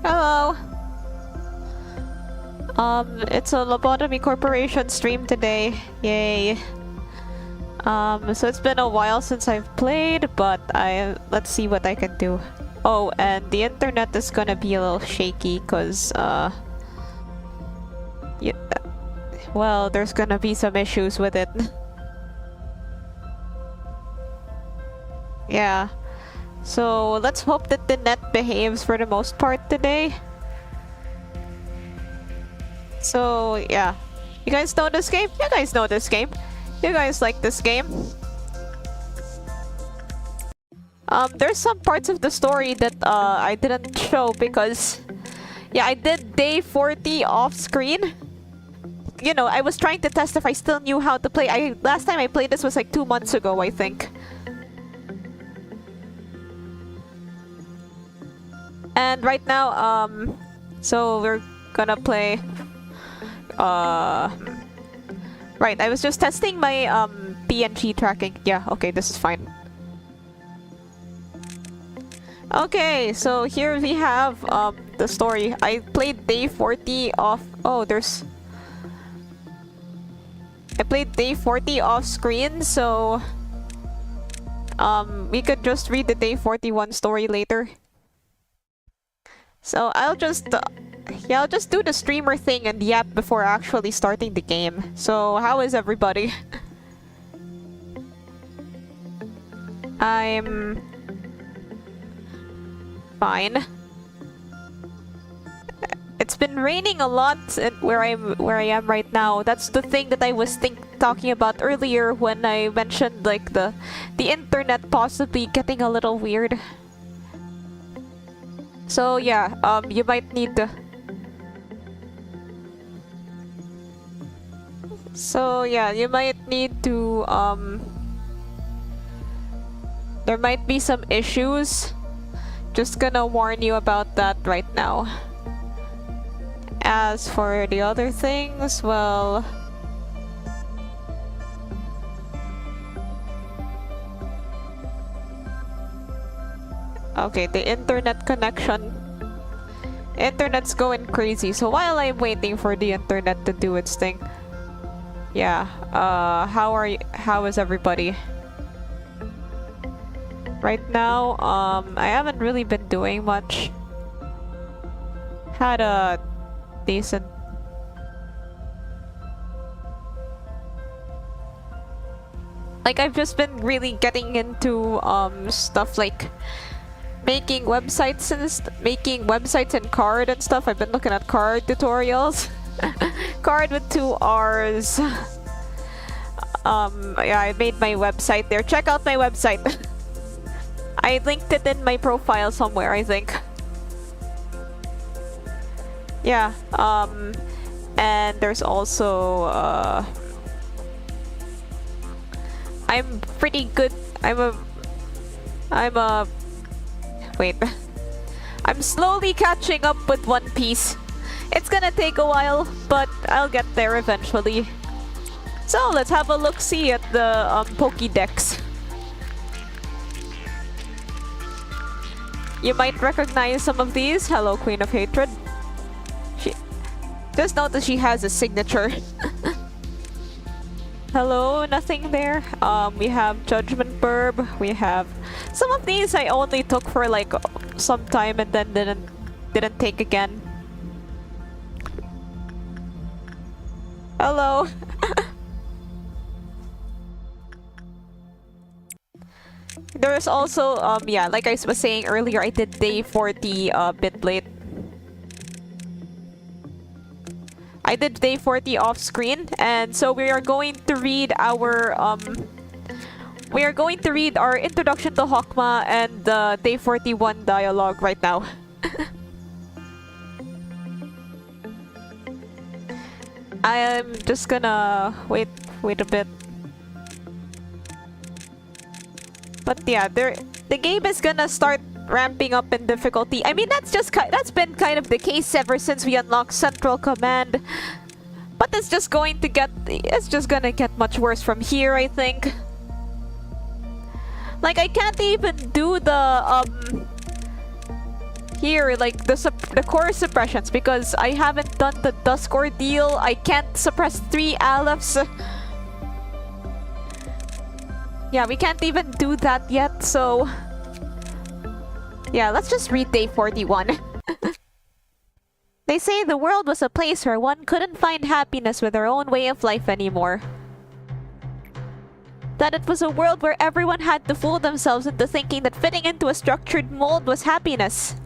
Hello. It's a Lobotomy Corporation stream today. Yay. So it's been a while since I've played, but let's see what I can do. Oh, and the internet is gonna be a little shaky, cause, yeah, well, there's gonna be some issues with it. Yeah. So let's hope that the net behaves for the most part today. So yeah. You guys know this game? You guys know this game. You guys like this game. There's some parts of the story that I didn't show because yeah, I did day 40 off screen. You know, I was trying to test if I still knew how to play. Last time I played this was like 2 months ago, I think. And right now, so we're gonna play, right, I was just testing my, PNG tracking. Yeah, okay, this is fine. Okay, so here we have, the story. I played day 40 off, I played day 40 off screen, so, we could just read the day 41 story later. So I'll just do the streamer thing and yap before actually starting the game. So how is everybody? I'm fine. It's been raining a lot where I am right now. That's the thing that I was talking about earlier when I mentioned like the internet possibly getting a little weird. So yeah, you might need to... So yeah, you might need to, there might be some issues. Just gonna warn you about that right now. As for the other things, well... Okay, the internet connection. Internet's going crazy, so while I'm waiting for the internet to do its thing. Yeah, how is everybody? Right now, I haven't really been doing much. Had a decent... Like, I've just been really getting into, stuff like making websites and card and stuff. I've been looking at card tutorials. Card with 2 R's. Yeah, I made my website there. Check out my website. I linked it in my profile somewhere, I think. Yeah, and there's also, I'm pretty good. Wait. I'm slowly catching up with One Piece. It's gonna take a while, but I'll get there eventually. So let's have a look-see at the Pokédex. You might recognize some of these. Hello, Queen of Hatred. Just note that she has a signature. Hello, nothing there. We have Judgment Burb. We have some of these I only took for like some time and then didn't take again. Hello. There's also yeah, like I was saying earlier, I did day 40 a bit late. I did day 40 off screen, and so we are going to read our introduction to Hokma and the day 41 dialogue right now. I'm just gonna wait a bit. But yeah, the game is gonna start ramping up in difficulty. I mean, that's been kind of the case ever since we unlocked Central Command. But it's just gonna get much worse from here, I think. Like, I can't even do the Here, like the core suppressions, because I haven't done the Dusk Ordeal. I can't suppress 3 Alephs. Yeah, we can't even do that yet, so... Yeah, let's just read day 41. They say the world was a place where one couldn't find happiness with their own way of life anymore. That it was a world where everyone had to fool themselves into thinking that fitting into a structured mold was happiness.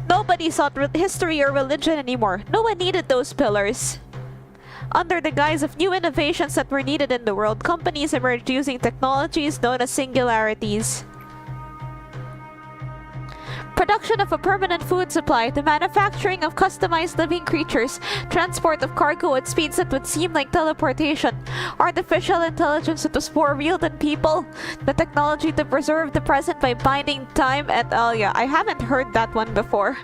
Nobody sought history or religion anymore. No one needed those pillars. Under the guise of new innovations that were needed in the world, companies emerged using technologies known as singularities. Production of a permanent food supply, the manufacturing of customized living creatures, transport of cargo at speeds that would seem like teleportation, artificial intelligence that was more real than people, the technology to preserve the present by binding time et al. Yeah, I haven't heard that one before.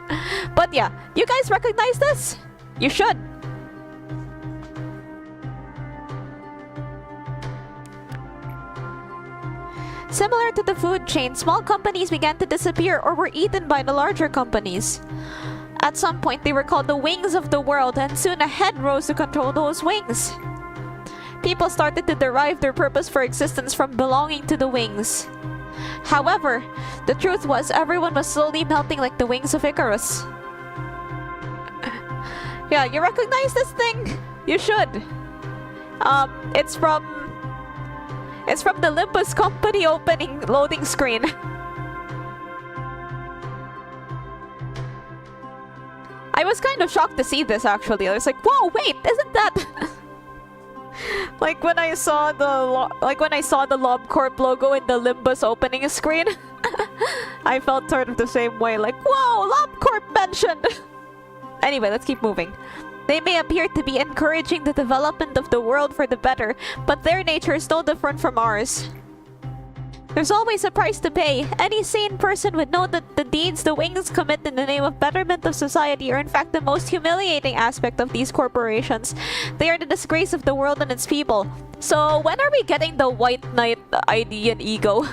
But yeah, you guys recognize this? You should. Similar to the food chain, small companies began to disappear or were eaten by the larger companies. At some point, they were called the wings of the world, and soon a head rose to control those wings. People started to derive their purpose for existence from belonging to the wings. However, the truth was everyone was slowly melting like the wings of Icarus. Yeah, you recognize this thing? You should. It's from the Limbus Company opening loading screen. I was kind of shocked to see this actually. I was like, whoa, wait, isn't that like when I saw the LobCorp logo in the Limbus opening screen? I felt sort of the same way, like, whoa, LobCorp mentioned. Anyway, let's keep moving. They may appear to be encouraging the development of the world for the better, but their nature is no different from ours. There's always a price to pay. Any sane person would know that the deeds the wings commit in the name of betterment of society are in fact the most humiliating aspect of these corporations. They are the disgrace of the world and its people. So when are we getting the White Knight ID and ego?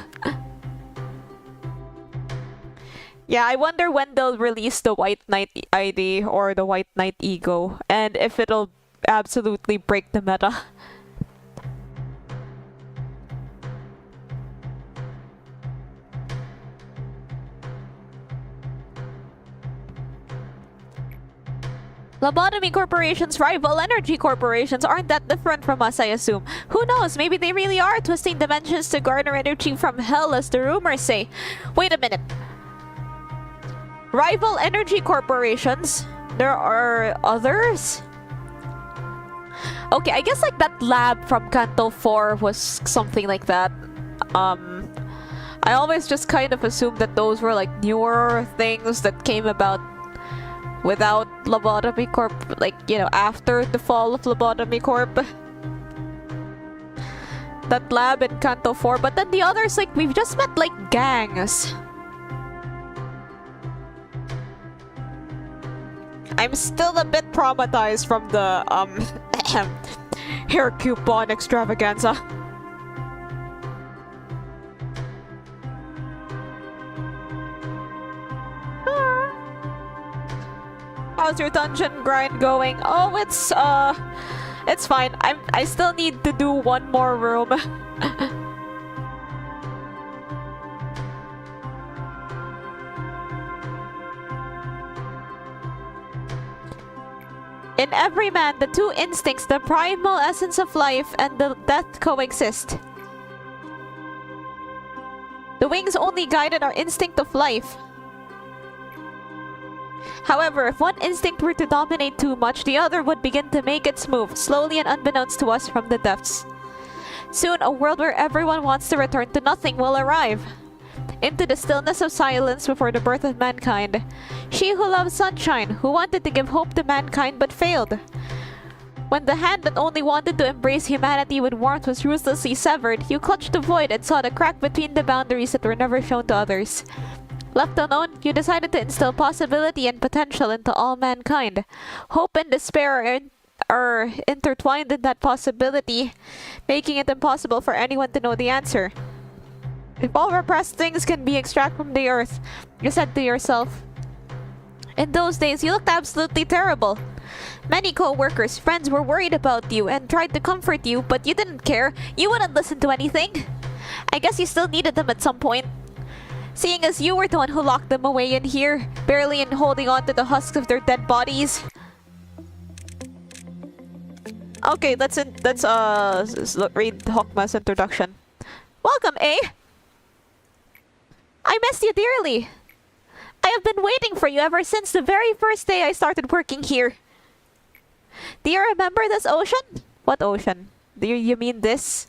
Yeah, I wonder when they'll release the White Knight ID or the White Knight Ego, and if it'll absolutely break the meta. Lobotomy corporations rival energy corporations aren't that different from us, I assume. Who knows, maybe they really are twisting dimensions to garner energy from hell as the rumors say. Wait a minute. Rival energy corporations? There are others? Okay, I guess like that lab from Kanto 4 was something like that. I always just kind of assumed that those were like newer things that came about without Lobotomy Corp, like, you know, after the fall of Lobotomy Corp. That lab in Kanto 4, but then the others, like, we've just met like gangs. I'm still a bit traumatized from the hair coupon extravaganza. How's your dungeon grind going? Oh, it's fine. I still need to do one more room. In every man, the two instincts, the primal essence of life and the death coexist. The wings only guided our instinct of life. However, if one instinct were to dominate too much, the other would begin to make its move, slowly and unbeknownst to us from the depths. Soon, a world where everyone wants to return to nothing will arrive. Into the stillness of silence before the birth of mankind. She who loved sunshine, who wanted to give hope to mankind but failed. When the hand that only wanted to embrace humanity with warmth was ruthlessly severed, you clutched the void and saw the crack between the boundaries that were never shown to others. Left alone, you decided to instill possibility and potential into all mankind. Hope and despair are intertwined in that possibility, making it impossible for anyone to know the answer. If all repressed things can be extracted from the earth, You said to yourself. In those days, you looked absolutely terrible. Many co-workers, friends were worried about you and tried to comfort you, but you didn't care. You wouldn't listen to anything. I guess you still needed them at some point. Seeing as you were the one who locked them away in here, barely in holding on to the husks of their dead bodies. Okay, let's read Hokma's introduction. Welcome, A. I missed you dearly. I have been waiting for you ever since the very first day I started working here. Do you remember this ocean? What ocean? Do you mean this?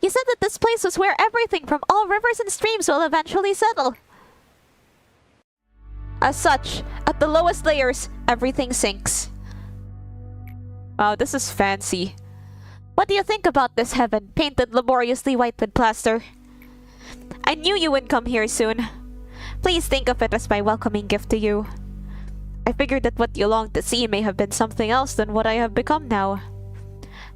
You said that this place was where everything from all rivers and streams will eventually settle. As such, at the lowest layers, everything sinks. Wow, this is fancy. What do you think about this heaven, painted laboriously white with plaster? I knew you would come here soon. Please think of it as my welcoming gift to you. I figured that what you longed to see may have been something else than what I have become now.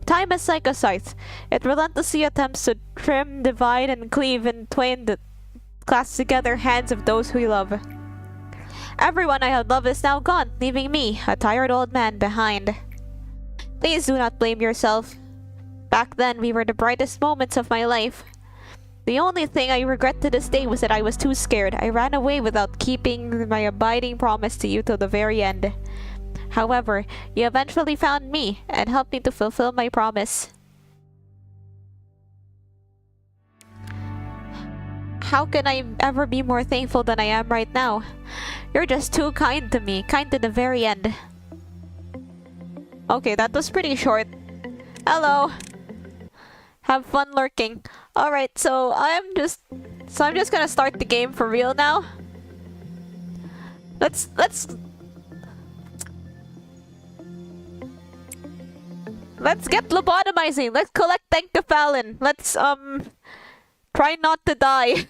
Time is like a scythe. It relentlessly attempts to trim, divide, and cleave in twain the clasp together hands of those who we love. Everyone I have loved is now gone, leaving me, a tired old man, behind. Please do not blame yourself. Back then, we were the brightest moments of my life. The only thing I regret to this day was that I was too scared. I ran away without keeping my abiding promise to you till the very end. However, you eventually found me and helped me to fulfill my promise. How can I ever be more thankful than I am right now? You're just too kind to me, kind to the very end. Okay, that was pretty short. Hello. Have fun lurking. Alright, so I'm just gonna start the game for real now. Let's get lobotomizing. Let's collect Tenkafalin. Let's try not to die.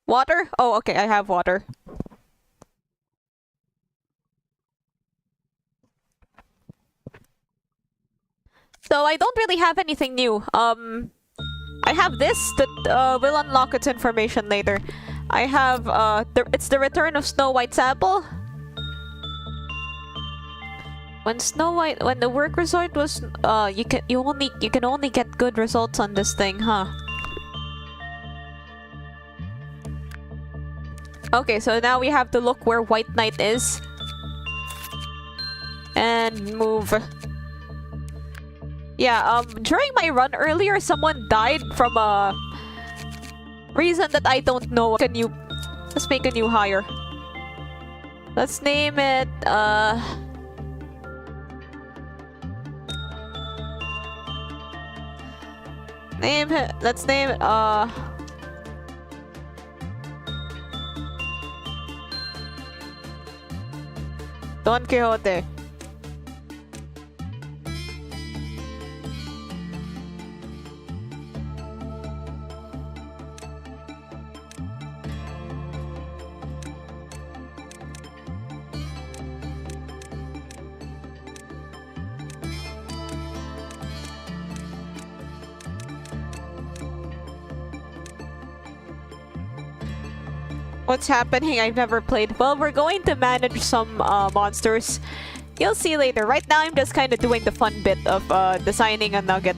Water? Oh, okay, I have water. So I don't really have anything new. I have this that will unlock its information later. I have it's the return of Snow White's apple. When the work resort was you can only get good results on this thing, huh? Okay, so now we have to look where White Knight is. And move. Yeah, during my run earlier, someone died from a reason that I don't know. Let's make a new hire. Let's name it, let's name it, Don Quixote. What's happening? I've never played. Well, we're going to manage some monsters. You'll see later. Right now, I'm just kind of doing the fun bit of designing a nugget.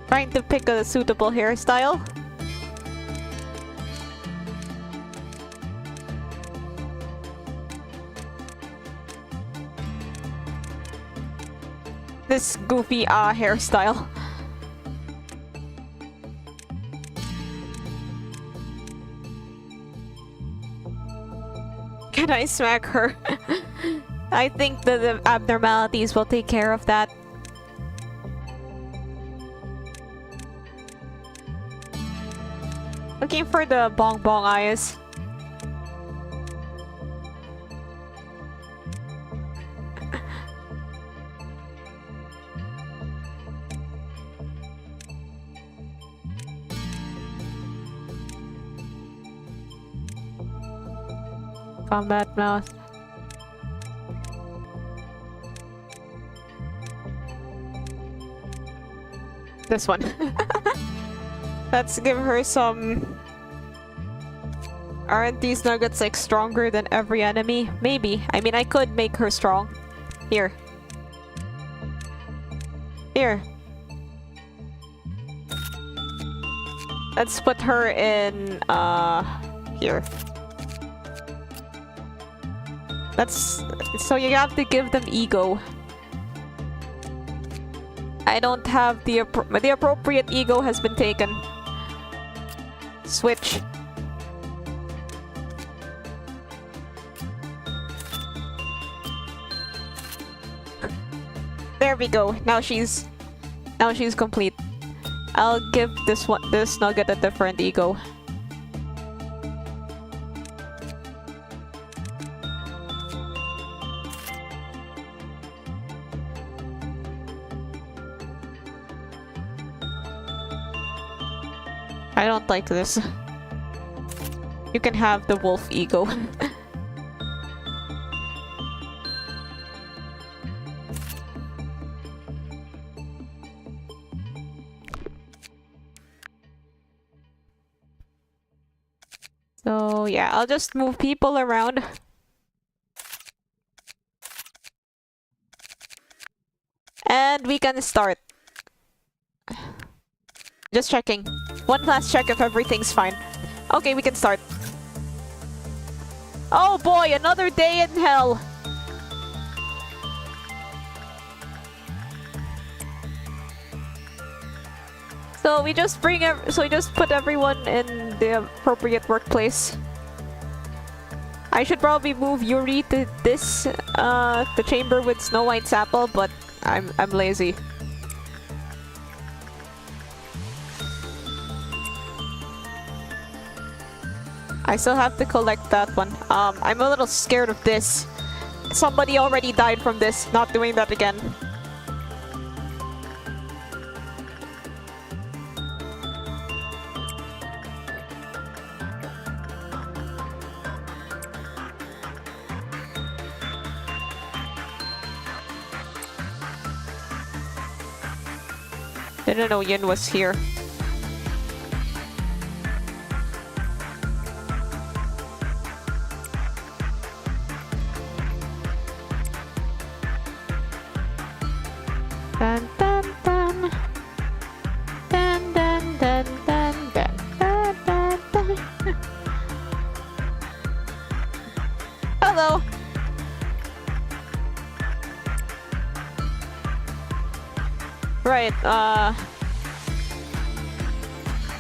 Trying to pick a suitable hairstyle. This goofy hairstyle. Can I smack her? I think the abnormalities will take care of that. Looking for the bong bong eyes. Combat mouse. This one. Let's give her some... Aren't these nuggets like stronger than every enemy? Maybe. I mean, I could make her strong. Here. Here. Let's put her in, here. That's... So you have to give them ego. I don't have the appropriate ego has been taken. Switch. There we go. Now she's complete. I'll give this nugget a different ego. I don't like this. You can have the wolf ego. So yeah, I'll just move people around. And we can start. Just checking. One last check if everything's fine. Okay, we can start. Oh boy, another day in hell. So we just put everyone in the appropriate workplace. I should probably move Yuri to this the chamber with Snow White's apple, but I'm lazy. I still have to collect that one. I'm a little scared of this. Somebody already died from this. Not doing that again. Didn't know Yin was here. Dun dun dun. Dun dun dun dun dun dun dun dun. Hello. Right,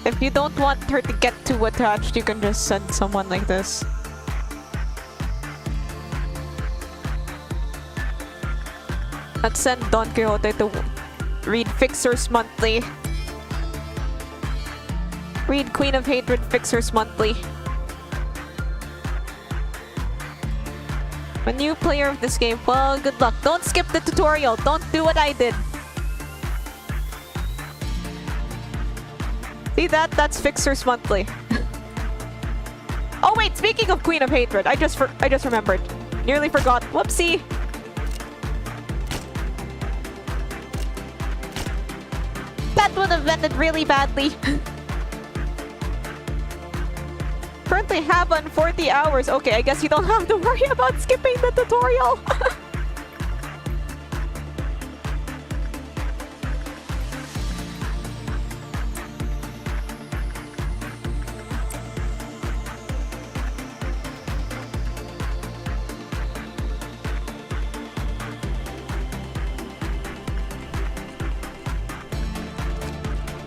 if you don't want her to get too attached, you can just send someone like this. Let's send Don Quixote to read Fixers Monthly. Read Queen of Hatred Fixers Monthly. A new player of this game. Well, good luck. Don't skip the tutorial. Don't do what I did. See that? That's Fixers Monthly. Oh wait, speaking of Queen of Hatred, I just remembered. Nearly forgot. Whoopsie. That would have ended really badly. Currently have on 40 hours. Okay, I guess you don't have to worry about skipping the tutorial.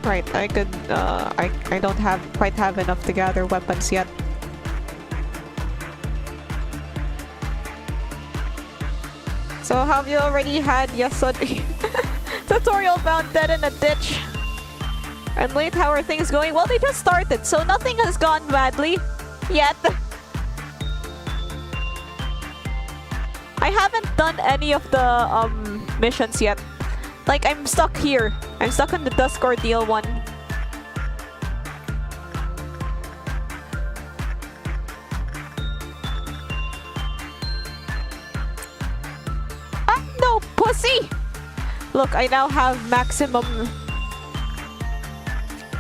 Right, I could, I don't quite have enough to gather weapons yet. So have you already had yesterday tutorial found dead in a ditch? And late, how are things going? Well, they just started, so nothing has gone badly yet. I haven't done any of the missions yet. Like, I'm stuck here. I'm stuck on the Dusk Ordeal one. see! Look, I now have maximum...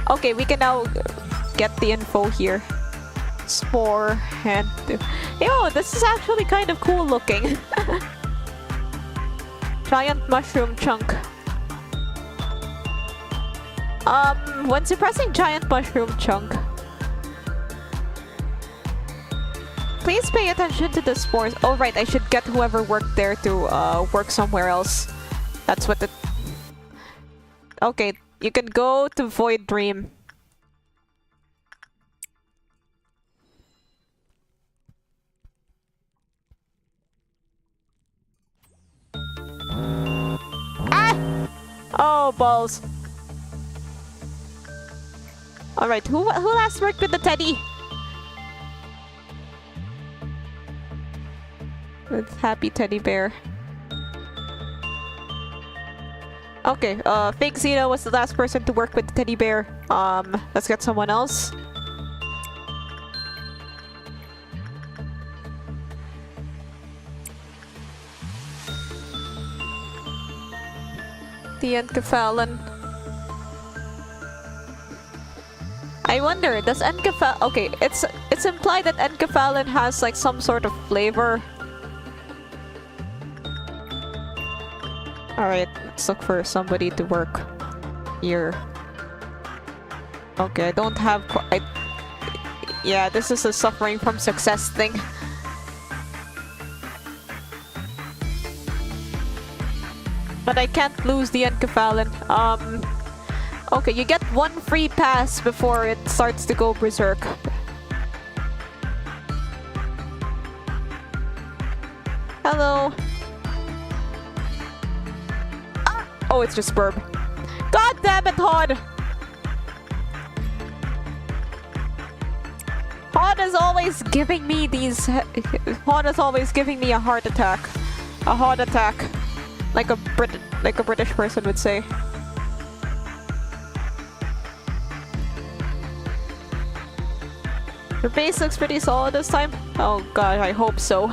Okay, we can now get the info here. Spore and... Yo, this is actually kind of cool looking. Giant mushroom chunk. When suppressing giant mushroom chunk, please pay attention to the spores. Oh right, I should get whoever worked there to work somewhere else. That's what the... Okay, you can go to Void Dream. Ah! Oh, balls. Alright, who last worked with the teddy? With Happy Teddy Bear. Okay, Fake Zeno was the last person to work with the teddy bear. Let's get someone else. The Encephalon. I wonder, does Encephalon... Okay, it's implied that Encephalon has like some sort of flavor. Alright, let's look for somebody to work here. Okay, I don't have... Yeah, this is a suffering from success thing. But I can't lose the Encephalon. Okay, you get one free pass before it starts to go berserk. Hello. Ah! Oh, it's just Burb. God damn it, Hod! Hod is always giving me these... Hod is always giving me a heart attack. A Hod attack. Like a British person would say. Your base looks pretty solid this time. Oh god, I hope so.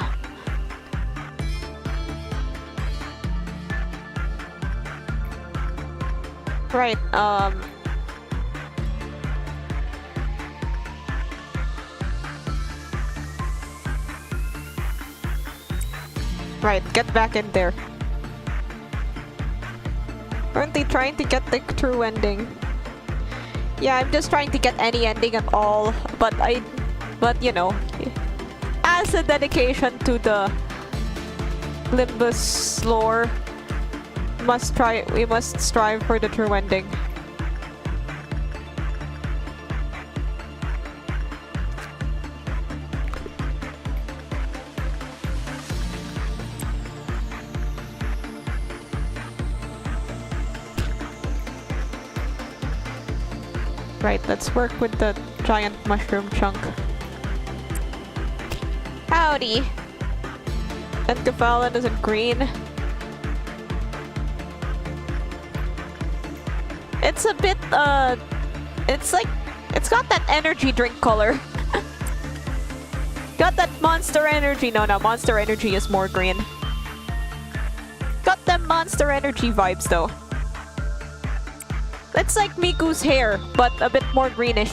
Right, Right, get back in there. Aren't they trying to get the true ending? Yeah, I'm just trying to get any ending at all, but you know, as a dedication to the Limbus lore, we must strive for the true ending. Right, let's work with the giant mushroom chunk. Howdy! Encephalon isn't green. It's a bit, it's like, it's got that energy drink color. Got that Monster Energy. No, Monster Energy is more green. Got them Monster Energy vibes though. It's like Miku's hair, but a bit more greenish.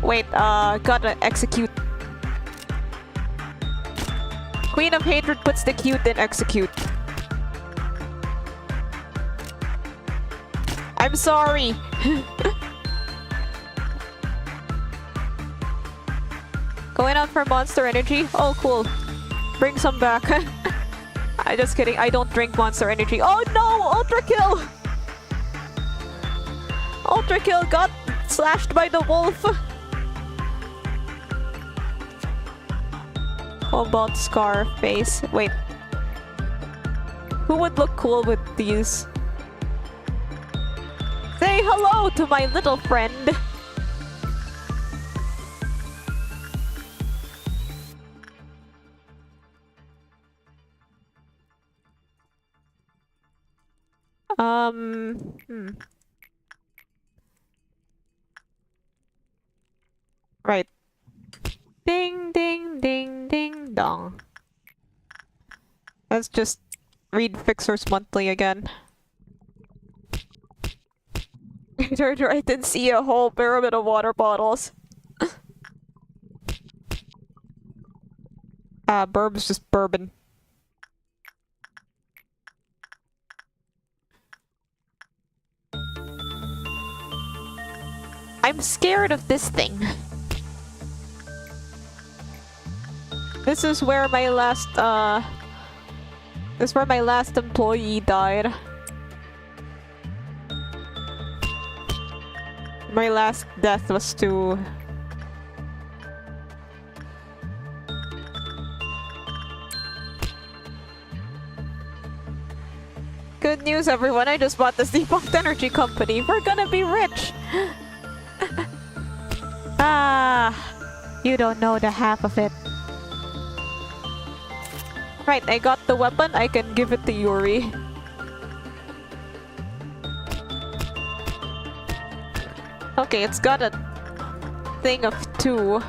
Wait, gotta execute. Queen of Hatred puts the cute in execute. I'm sorry. Going out for Monster Energy? Oh, cool. Bring some back. I'm just kidding. I don't drink Monster Energy. Oh no! Ultra Kill! Ultra Kill got slashed by the wolf. Cobalt Scar face. Wait. Who would look cool with these? Say hello to my little friend. Right. Ding, ding, ding, ding, dong. Let's just read Fixers Monthly again. I turned right and see a whole pyramid of water bottles. Burb's just bourbon. I'm scared of this thing. This is where my last, this is where my last employee died. My last death was to... Good news, everyone. I just bought this defunct energy company. We're gonna be rich! Ah, you don't know the half of it. Right, I got the weapon. I can give it to Yuri. Okay, it's got a thing of 2.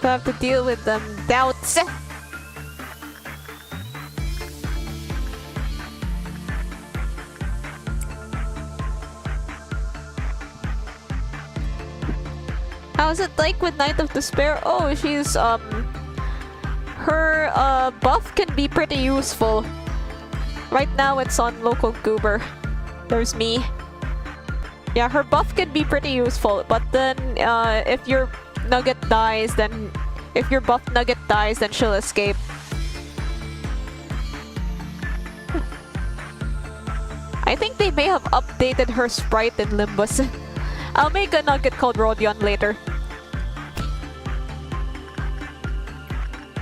So I have to deal with them doubts. How's it like with Night of Despair? Oh, she's, her, buff can be pretty useful. Right now it's on local goober. There's me. Yeah, her buff can be pretty useful, but then, if your nugget dies, then... If your buff nugget dies, then she'll escape. I think they may have updated her sprite in Limbus. I'll make a nugget called Rodion later.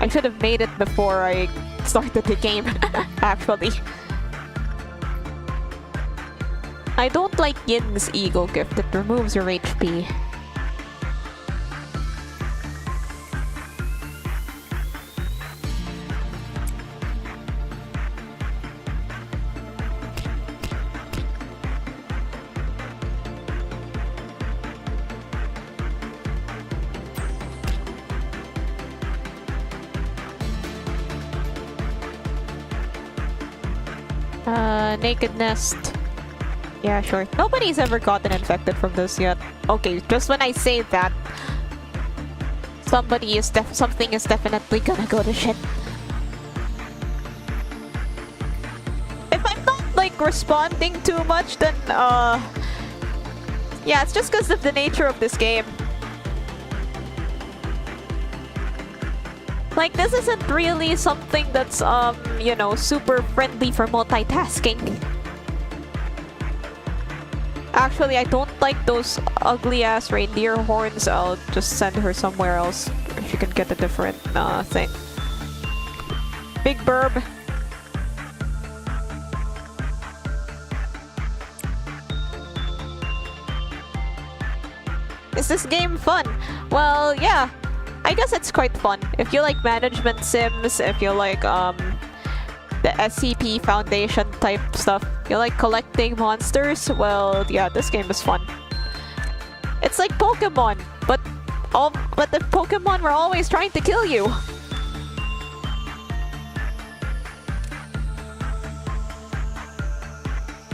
I should have made it before I started the game, actually. I don't like Yin's ego gift. It removes your HP. Naked nest. Yeah, sure. Nobody's ever gotten infected from this yet. Okay, just when I say that, something is definitely gonna go to shit. If I'm not, like, responding too much, then, yeah, it's just because of the nature of this game. Like, this isn't really something that's, you know, super friendly for multitasking. Actually, I don't like those ugly-ass reindeer horns. I'll just send her somewhere else. She can get a different, thing. Big Burb. Is this game fun? Well, yeah. I guess it's quite fun. If you like management sims, if you like the SCP Foundation type stuff, you like collecting monsters, well, yeah, this game is fun. It's like Pokemon, but the Pokemon were always trying to kill you.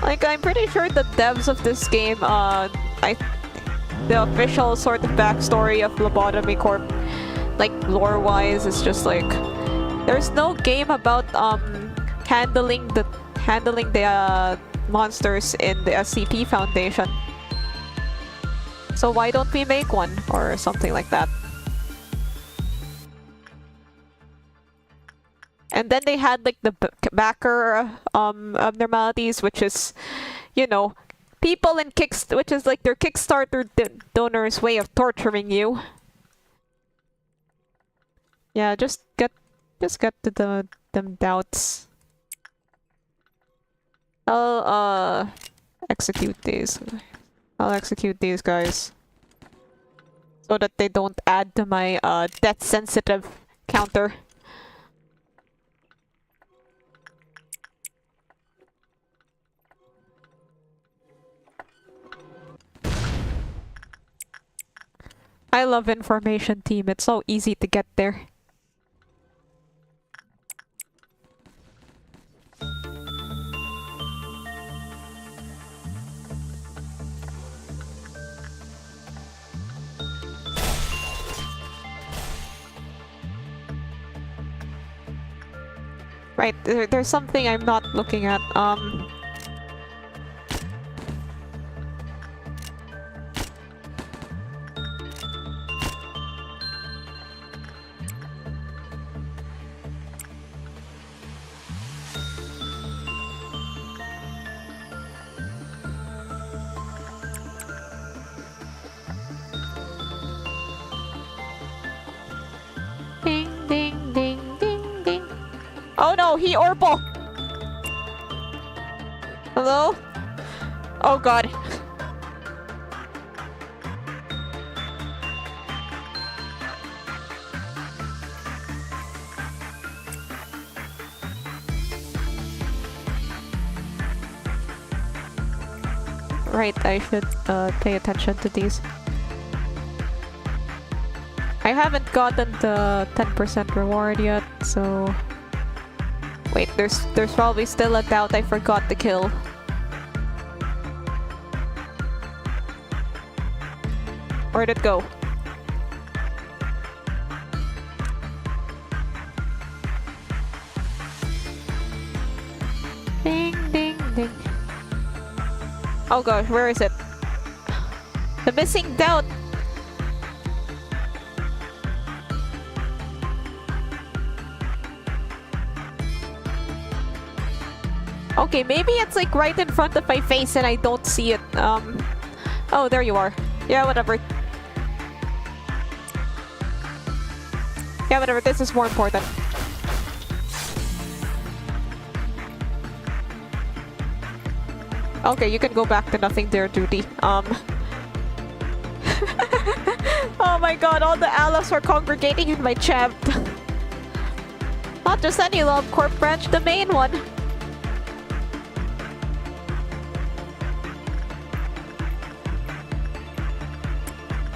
Like, I'm pretty sure the devs of this game, the official sort of backstory of Lobotomy Corp, like lore-wise, is just like there's no game about handling the monsters in the SCP Foundation. So why don't we make one or something like that? And then they had like the backer abnormalities, which is, you know, people in which is like their Kickstarter donors' way of torturing you. Yeah, just get to them doubts. I'll execute these. I'll execute these guys so that they don't add to my death sensitive counter. I love information team. It's so easy to get there. Right, there's something I'm not looking at. Ding, ding, ding, ding, ding. Oh no, he Orpo! Hello? Oh god. Right, I should pay attention to these. I haven't gotten the 10% reward yet, so... Wait, there's probably still a doubt I forgot to kill. Where'd it go? Ding, ding, ding. Oh gosh, where is it? The missing doubt! Okay, maybe it's like right in front of my face and I don't see it. Oh, there you are. Yeah, whatever. Yeah, whatever. This is more important. Okay, you can go back to nothing there duty. Oh my god, all the allies are congregating in my champ. Not just any love corp branch, the main one.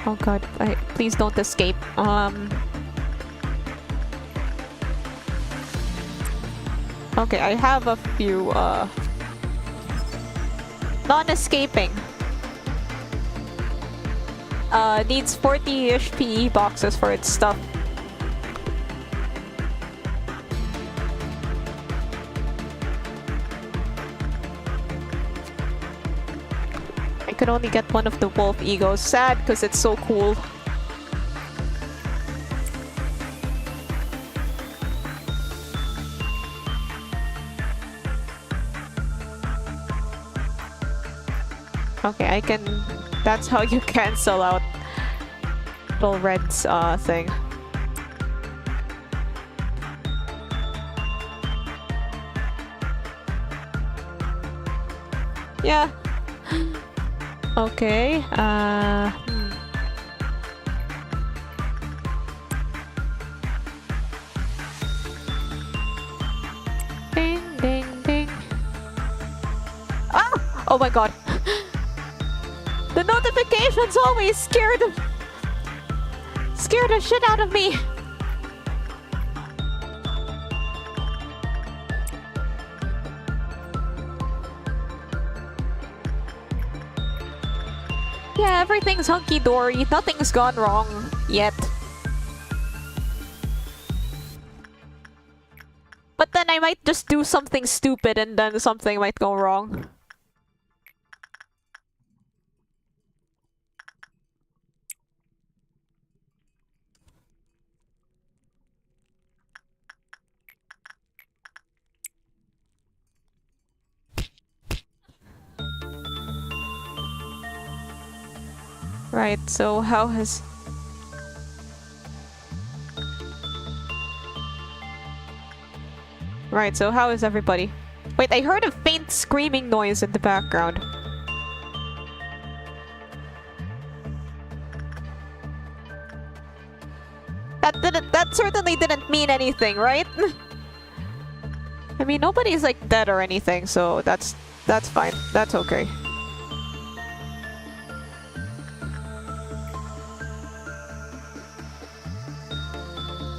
Oh god, please don't escape. Okay, I have a few, non-escaping. Needs 40-ish PE boxes for its stuff. I could only get one of the wolf egos. Sad, because it's so cool. Okay, I can... That's how you cancel out Little Red's thing. Yeah. Okay, Ding, ding, ding. Ah! Oh my god. The notifications always scared the shit out of me. Yeah, everything's hunky-dory. Nothing's gone wrong yet. But then I might just do something stupid and then something might go wrong. Right, so how has... Right, so how is everybody? Wait, I heard a faint screaming noise in the background. That certainly didn't mean anything, right? I mean, nobody's like dead or anything, so that's fine. That's okay.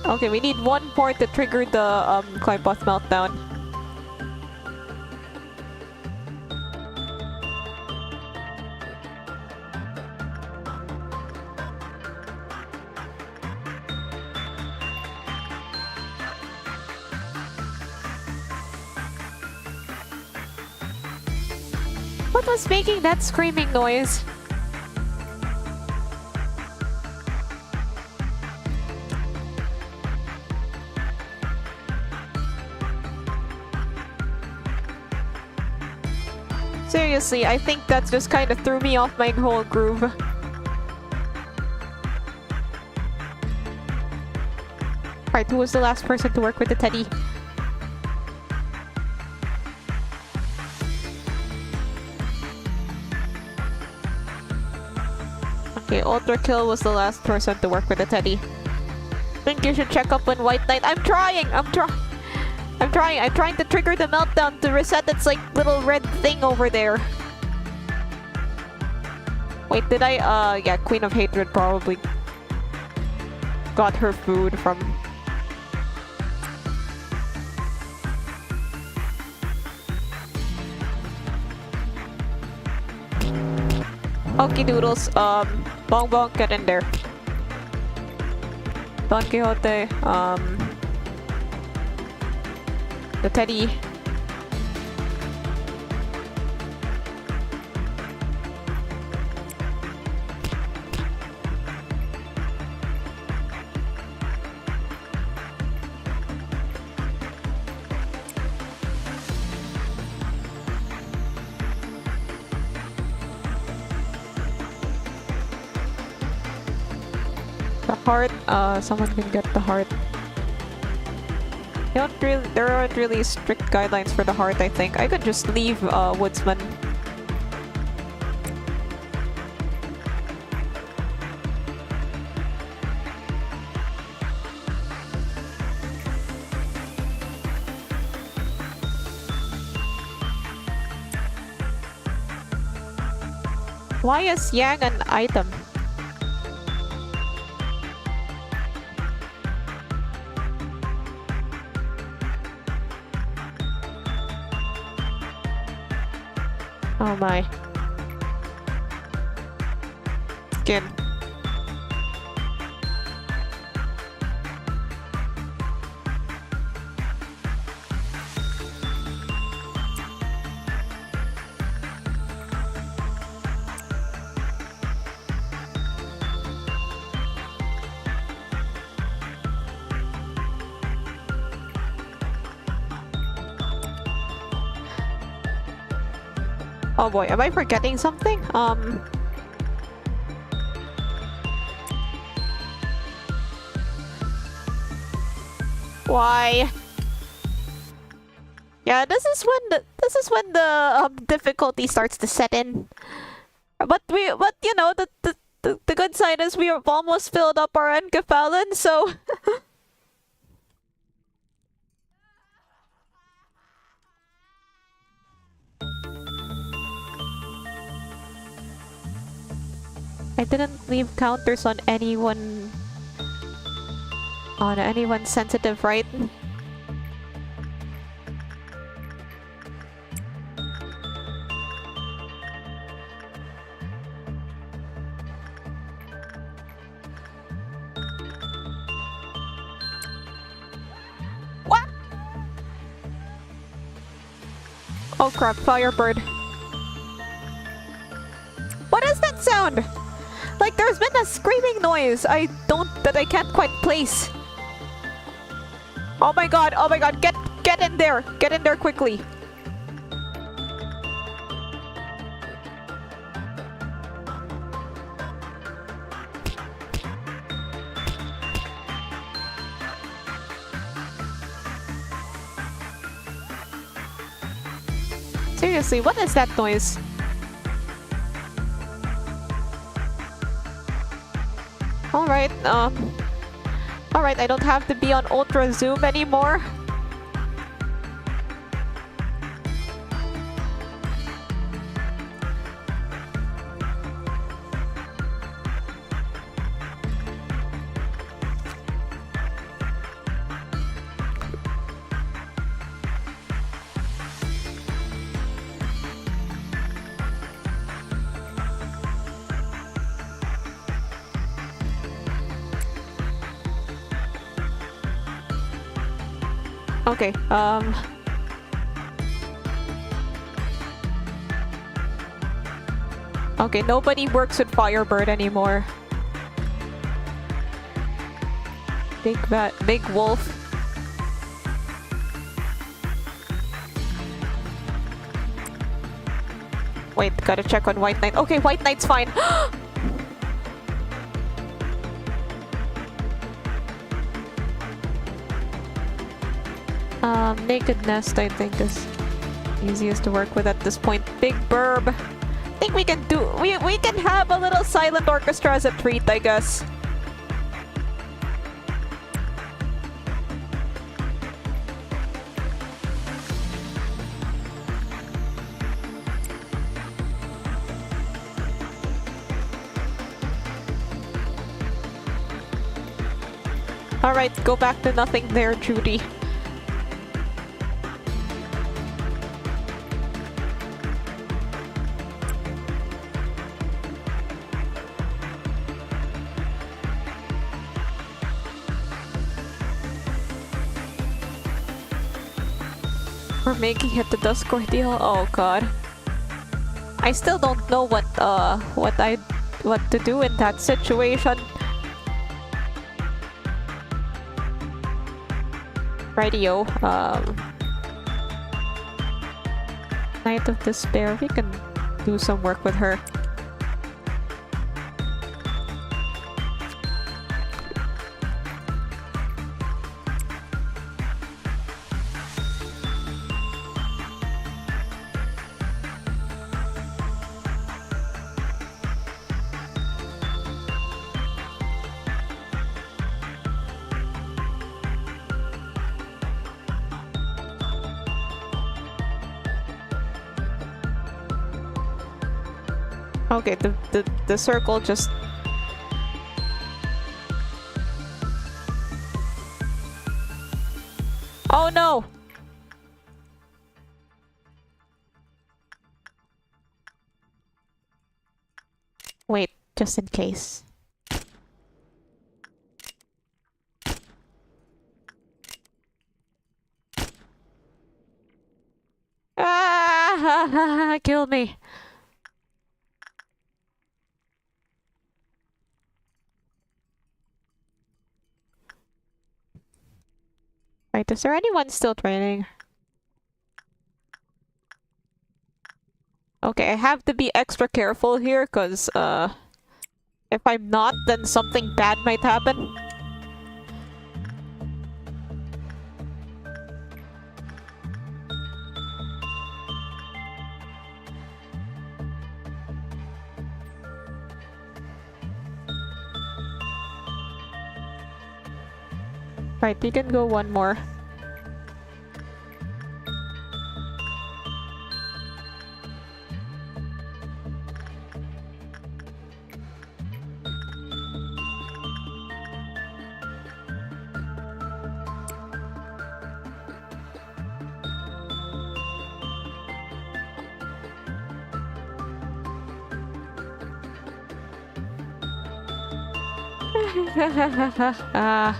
Okay, we need one port to trigger the climb path meltdown. What was making that screaming noise? Seriously, I think that just kind of threw me off my whole groove. Alright, who was the last person to work with the teddy? Okay, Ultra Kill was the last person to work with the teddy. I think you should check up on White Knight. I'm trying to trigger the meltdown to reset its like little red thing over there. Wait, did I yeah, Queen of Hatred probably got her food from... Okie doodles, Bong Bong, get in there. Don Quixote, the teddy. The heart, someone can get the heart. There aren't really strict guidelines for the heart, I think. I could just leave Woodsman. Why is Yang an item? Oh my. Skin. Oh boy, am I forgetting something? Why? Yeah, this is when the difficulty starts to set in. But you know, the good side is we have almost filled up our Enkephalon, so I didn't leave counters on anyone sensitive, right? What? Oh crap, Firebird. What is that sound? Like there's been a screaming noise that I can't quite place. Oh my god, get in there! Get in there quickly! Seriously, what is that noise? Alright, I don't have to be on Ultra Zoom anymore. Okay, Okay, nobody works with Firebird anymore. Big wolf. Wait, gotta check on White Knight. Okay, White Knight's fine. Naked Nest, I think, is easiest to work with at this point. Big Burb. I think we can do. We can have a little silent orchestra as a treat, I guess. Alright, go back to nothing there, Judy. We're making it the Dusk Ordeal? Oh god. I still don't know what to do in that situation. Radio, Night of Despair, we can do some work with her. Okay, the circle just... Oh no! Wait, just in case. Ah! Kill me! Right, is there anyone still training? Okay, I have to be extra careful here, because, if I'm not, then something bad might happen. Right, we can go one more. Ah.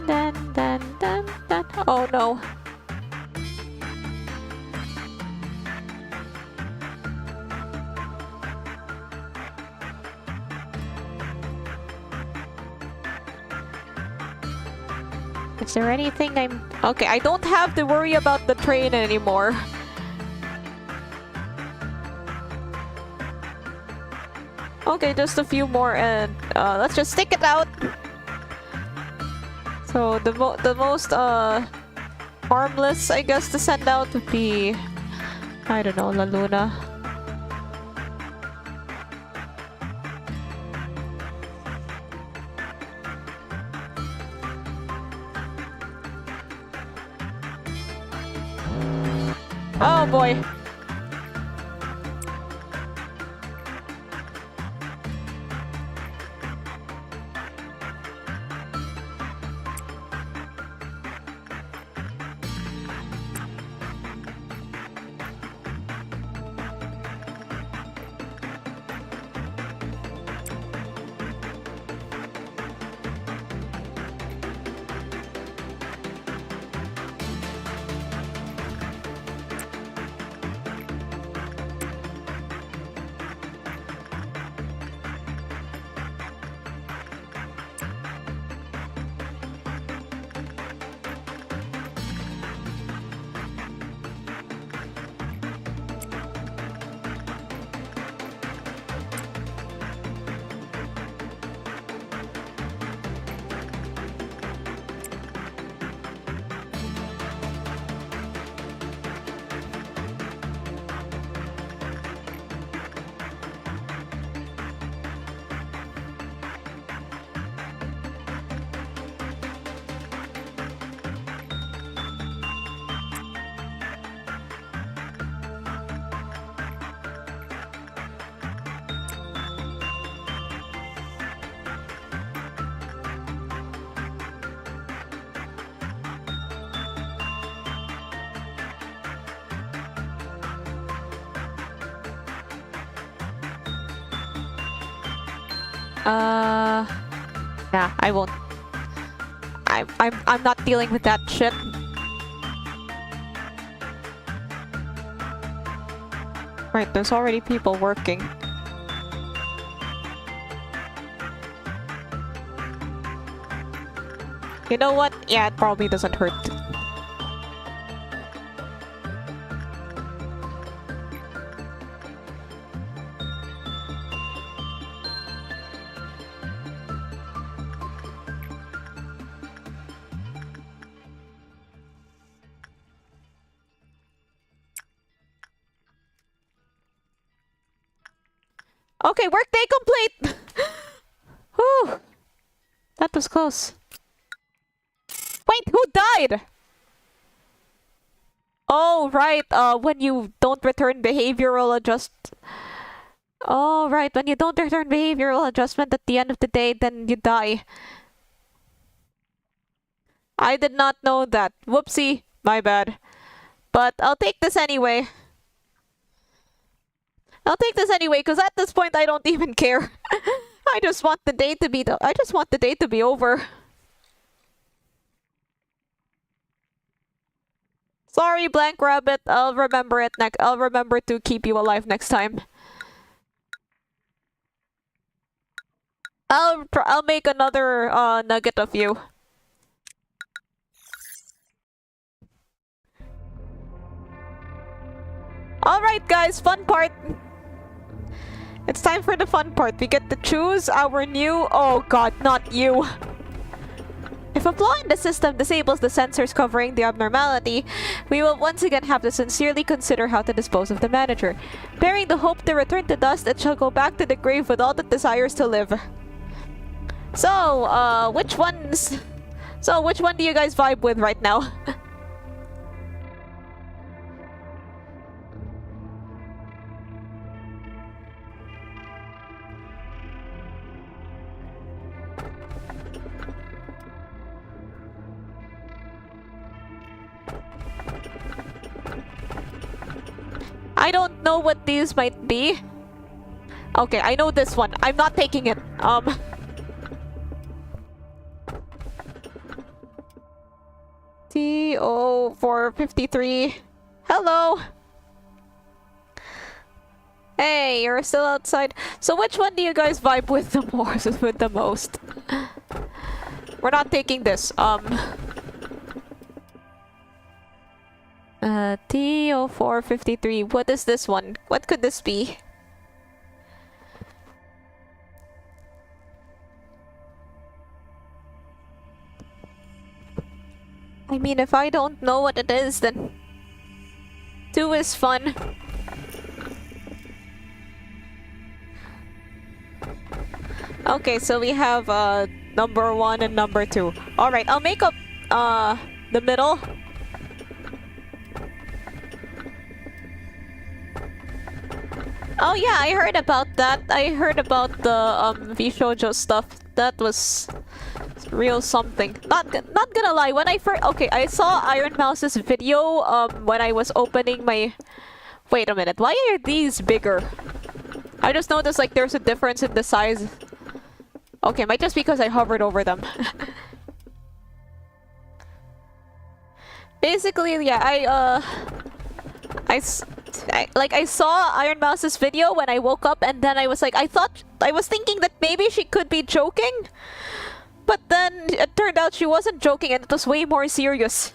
Dun. Oh no. Is there anything I'm... Okay, I don't have to worry about the train anymore. Okay, just a few more and let's just stick it out. So the most harmless, I guess, to send out would be, I don't know, La Luna. Oh boy. Yeah, I won't. I'm not dealing with that shit. Right, there's already people working. You know what? Yeah, it probably doesn't hurt. Okay, workday complete! Whew. That was close. Wait, who died? Oh, right, when you don't return behavioral adjust... Oh, right, when you don't return behavioral adjustment at the end of the day, then you die. I did not know that. Whoopsie, my bad. But I'll take this anyway. I'll take this anyway, because at this point I don't even care. I just want the day to be over. Sorry, Blank Rabbit. I'll remember it next. I'll remember to keep you alive next time. I'll make another nugget of you. Alright guys, fun part. It's time for the fun part. We get to choose our new... Oh god, not you. If a flaw in the system disables the sensors covering the abnormality, we will once again have to sincerely consider how to dispose of the manager. Bearing the hope to return to dust, it shall go back to the grave with all that desires to live. So, which one do you guys vibe with right now? I don't know what these might be. Okay, I know this one. I'm not taking it. TO453. Hello. Hey, you're still outside. So which one do you guys vibe with the most? We're not taking this. TO453. What is this one? What could this be? I mean, if I don't know what it is, then 2 is fun. Okay, so we have number 1 and number 2. Alright, I'll make up the middle. Oh yeah, I heard about that. I heard about the V-Shoujo stuff. That was real something. Not gonna lie, when I first... Okay, I saw Iron Mouse's video when I was opening my... Wait a minute, why are these bigger? I just noticed like there's a difference in the size. Okay, might just because I hovered over them. Basically, yeah, I saw Iron Mouse's video when I woke up, and then I was like, I was thinking that maybe she could be joking, but then it turned out she wasn't joking and it was way more serious.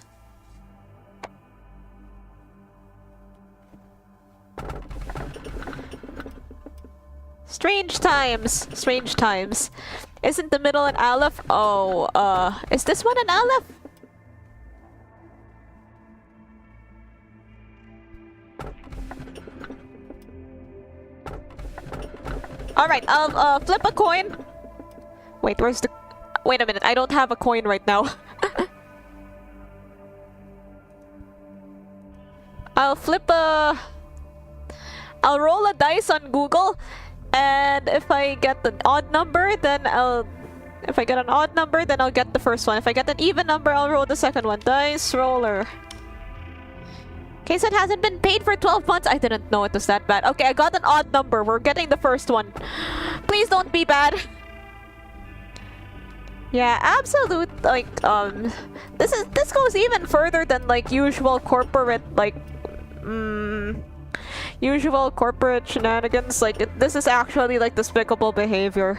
Strange times. Strange times. Isn't the middle an Aleph? Oh, is this one an Aleph? Alright, I'll flip a coin. Wait, where's the... Wait a minute, I don't have a coin right now. I'll flip a... I'll roll a dice on Google, and if I get an odd number, then I'll... If I get an odd number, then I'll get the first one. If I get an even number, I'll roll the second one. Dice roller. Case it hasn't been paid for 12 months. I didn't know it was that bad. Okay, I got an odd number. We're getting the first one. Please don't be bad. Yeah, absolute, like, this goes even further than, like, usual corporate, like, usual corporate shenanigans. Like, this is actually, like, despicable behavior.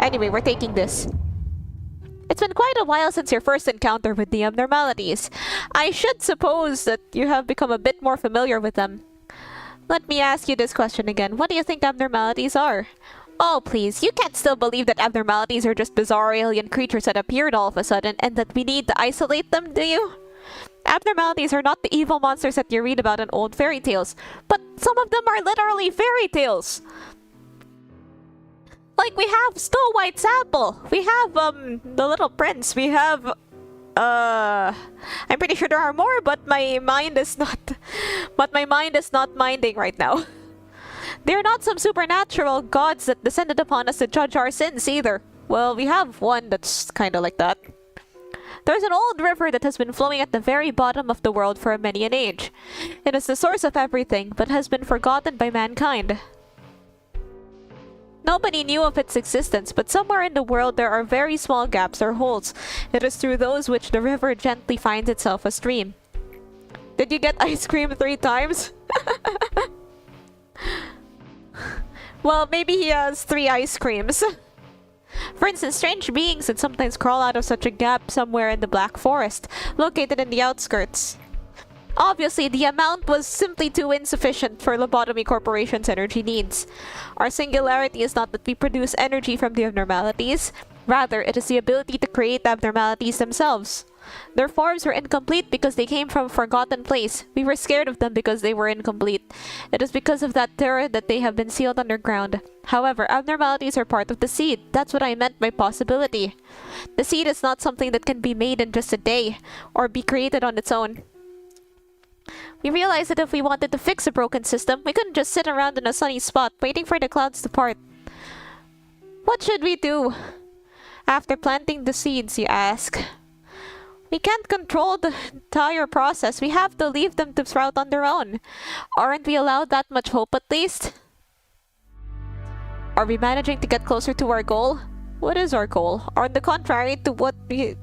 Anyway, we're taking this. It's been quite a while since your first encounter with the abnormalities. I should suppose that you have become a bit more familiar with them. Let me ask you this question again. What do you think abnormalities are? Oh, please, you can't still believe that abnormalities are just bizarre alien creatures that appeared all of a sudden and that we need to isolate them, do you? Abnormalities are not the evil monsters that you read about in old fairy tales, but some of them are literally fairy tales. Like, we have Snow White's apple, we have, The Little Prince, we have, I'm pretty sure there are more, but my mind is not minding right now. They're not some supernatural gods that descended upon us to judge our sins either. Well, we have one that's kinda like that. There's an old river that has been flowing at the very bottom of the world for many an age. It is the source of everything, but has been forgotten by mankind. Nobody knew of its existence, but somewhere in the world there are very small gaps or holes. It is through those which the river gently finds itself a stream. Did you get ice cream 3 times? Well, maybe he has 3 ice creams. For instance, strange beings that sometimes crawl out of such a gap somewhere in the Black Forest, located in the outskirts. Obviously, the amount was simply too insufficient for Lobotomy Corporation's energy needs. Our singularity is not that we produce energy from the abnormalities, rather it is the ability to create abnormalities themselves. Their forms were incomplete because they came from a forgotten place. We were scared of them because they were incomplete. It is because of that terror that they have been sealed underground. However, abnormalities are part of the seed. That's what I meant by possibility. The seed is not something that can be made in just a day, or be created on its own. We realized that if we wanted to fix a broken system, we couldn't just sit around in a sunny spot waiting for the clouds to part. What should we do? After planting the seeds, you ask. We can't control the entire process. We have to leave them to sprout on their own. Aren't we allowed that much hope at least? Are we managing to get closer to our goal? What is our goal? On the contrary to what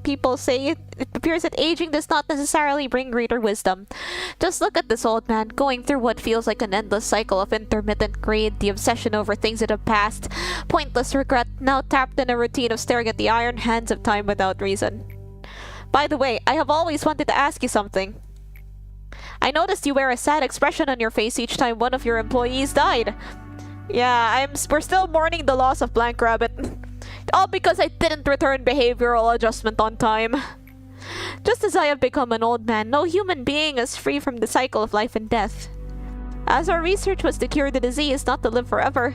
people say, it appears that aging does not necessarily bring greater wisdom. Just look at this old man, going through what feels like an endless cycle of intermittent greed, the obsession over things that have passed, pointless regret, now tapped in a routine of staring at the iron hands of time without reason. By the way, I have always wanted to ask you something. I noticed you wear a sad expression on your face each time one of your employees died. Yeah, we're still mourning the loss of Blank Rabbit. All because I didn't return behavioral adjustment on time. Just as I have become an old man, no human being is free from the cycle of life and death. As our research was to cure the disease, not to live forever.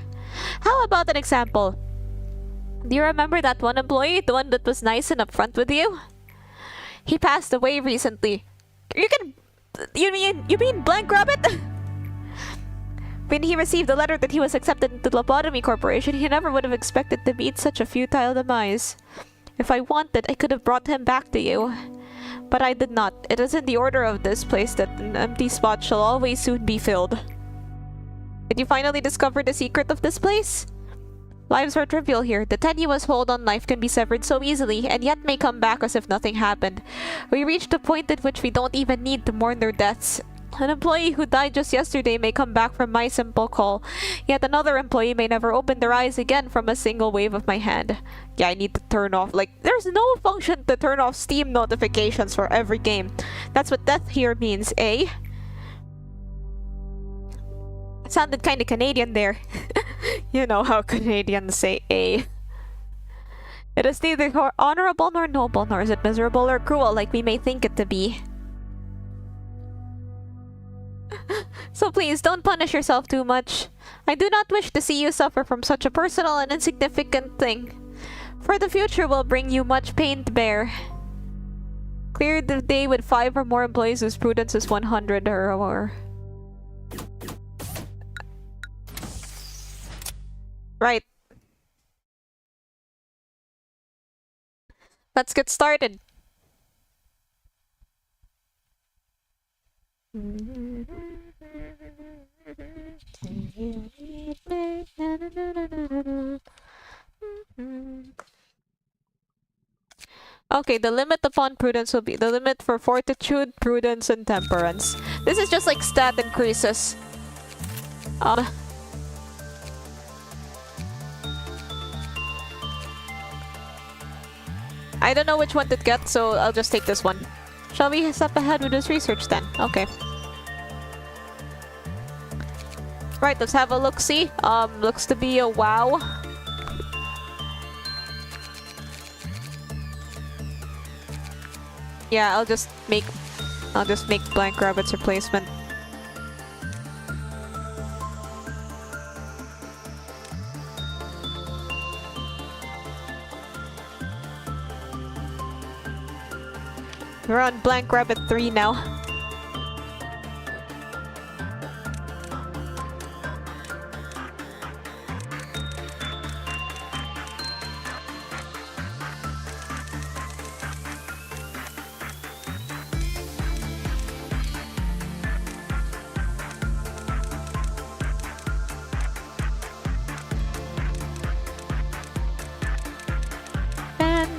How about an example? Do you remember that one employee, the one that was nice and upfront with you? He passed away recently. You mean Blank Rabbit? When he received the letter that he was accepted into the Lobotomy Corporation, he never would have expected to meet such a futile demise. If I wanted, I could have brought him back to you. But I did not. It is in the order of this place that an empty spot shall always soon be filled. Did you finally discover the secret of this place? Lives are trivial here. The tenuous hold on life can be severed so easily, and yet may come back as if nothing happened. We reached a point at which we don't even need to mourn their deaths. An employee who died just yesterday may come back from my simple call, yet another employee may never open their eyes again from a single wave of my hand. Yeah, I need to turn off, there's no function to turn off Steam notifications for every game. That's what death here means, eh? It sounded kinda Canadian there. You know how Canadians say eh. It is neither honorable nor noble, nor is it miserable or cruel like we may think it to be. So please, don't punish yourself too much. I do not wish to see you suffer from such a personal and insignificant thing. For the future will bring you much pain to bear. Clear the day with 5 or more employees whose prudence is 100 or more. Right. Let's get started. Okay, the limit upon prudence will be the limit for fortitude, prudence, and temperance. This is just like stat increases. I don't know which one to get, so I'll just take this one. Shall we step ahead with this research then? Okay. Right, let's have a look-see. Looks to be a wow. Yeah, I'll just make blank rabbit's replacement. We're on blank rabbit 3 now.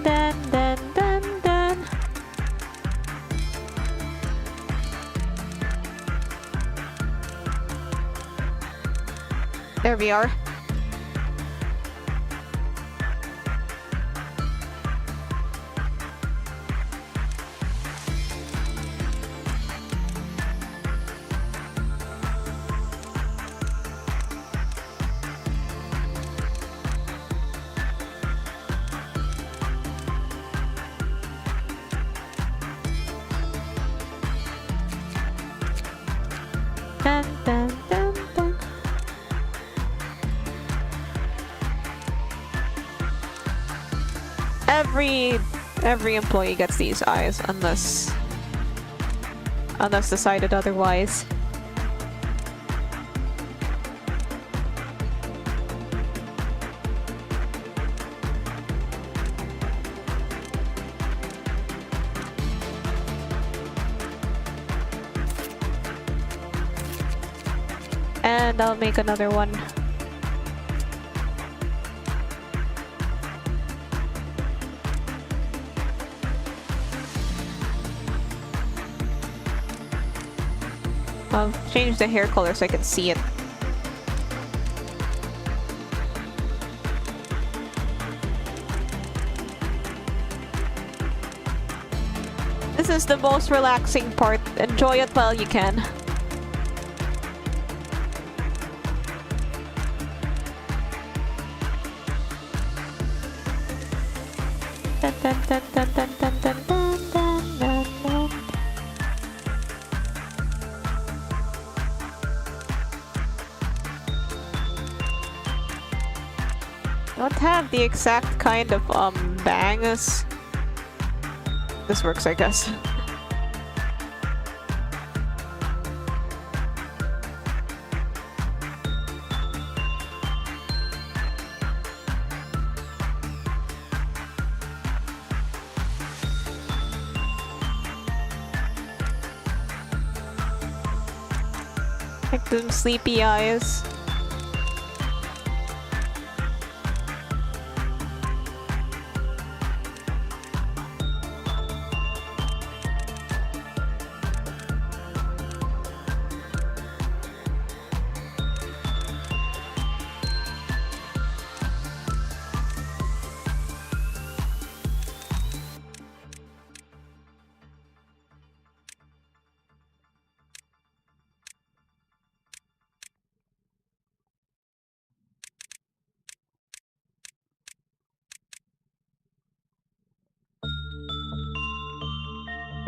Dun. There we are. Dun. Every employee gets these eyes unless decided otherwise. And I'll make another one. I'll change the hair color so I can see it. This is the most relaxing part. Enjoy it while you can. Dun. Don't have the exact kind of bangs. This works, I guess. Like them sleepy eyes.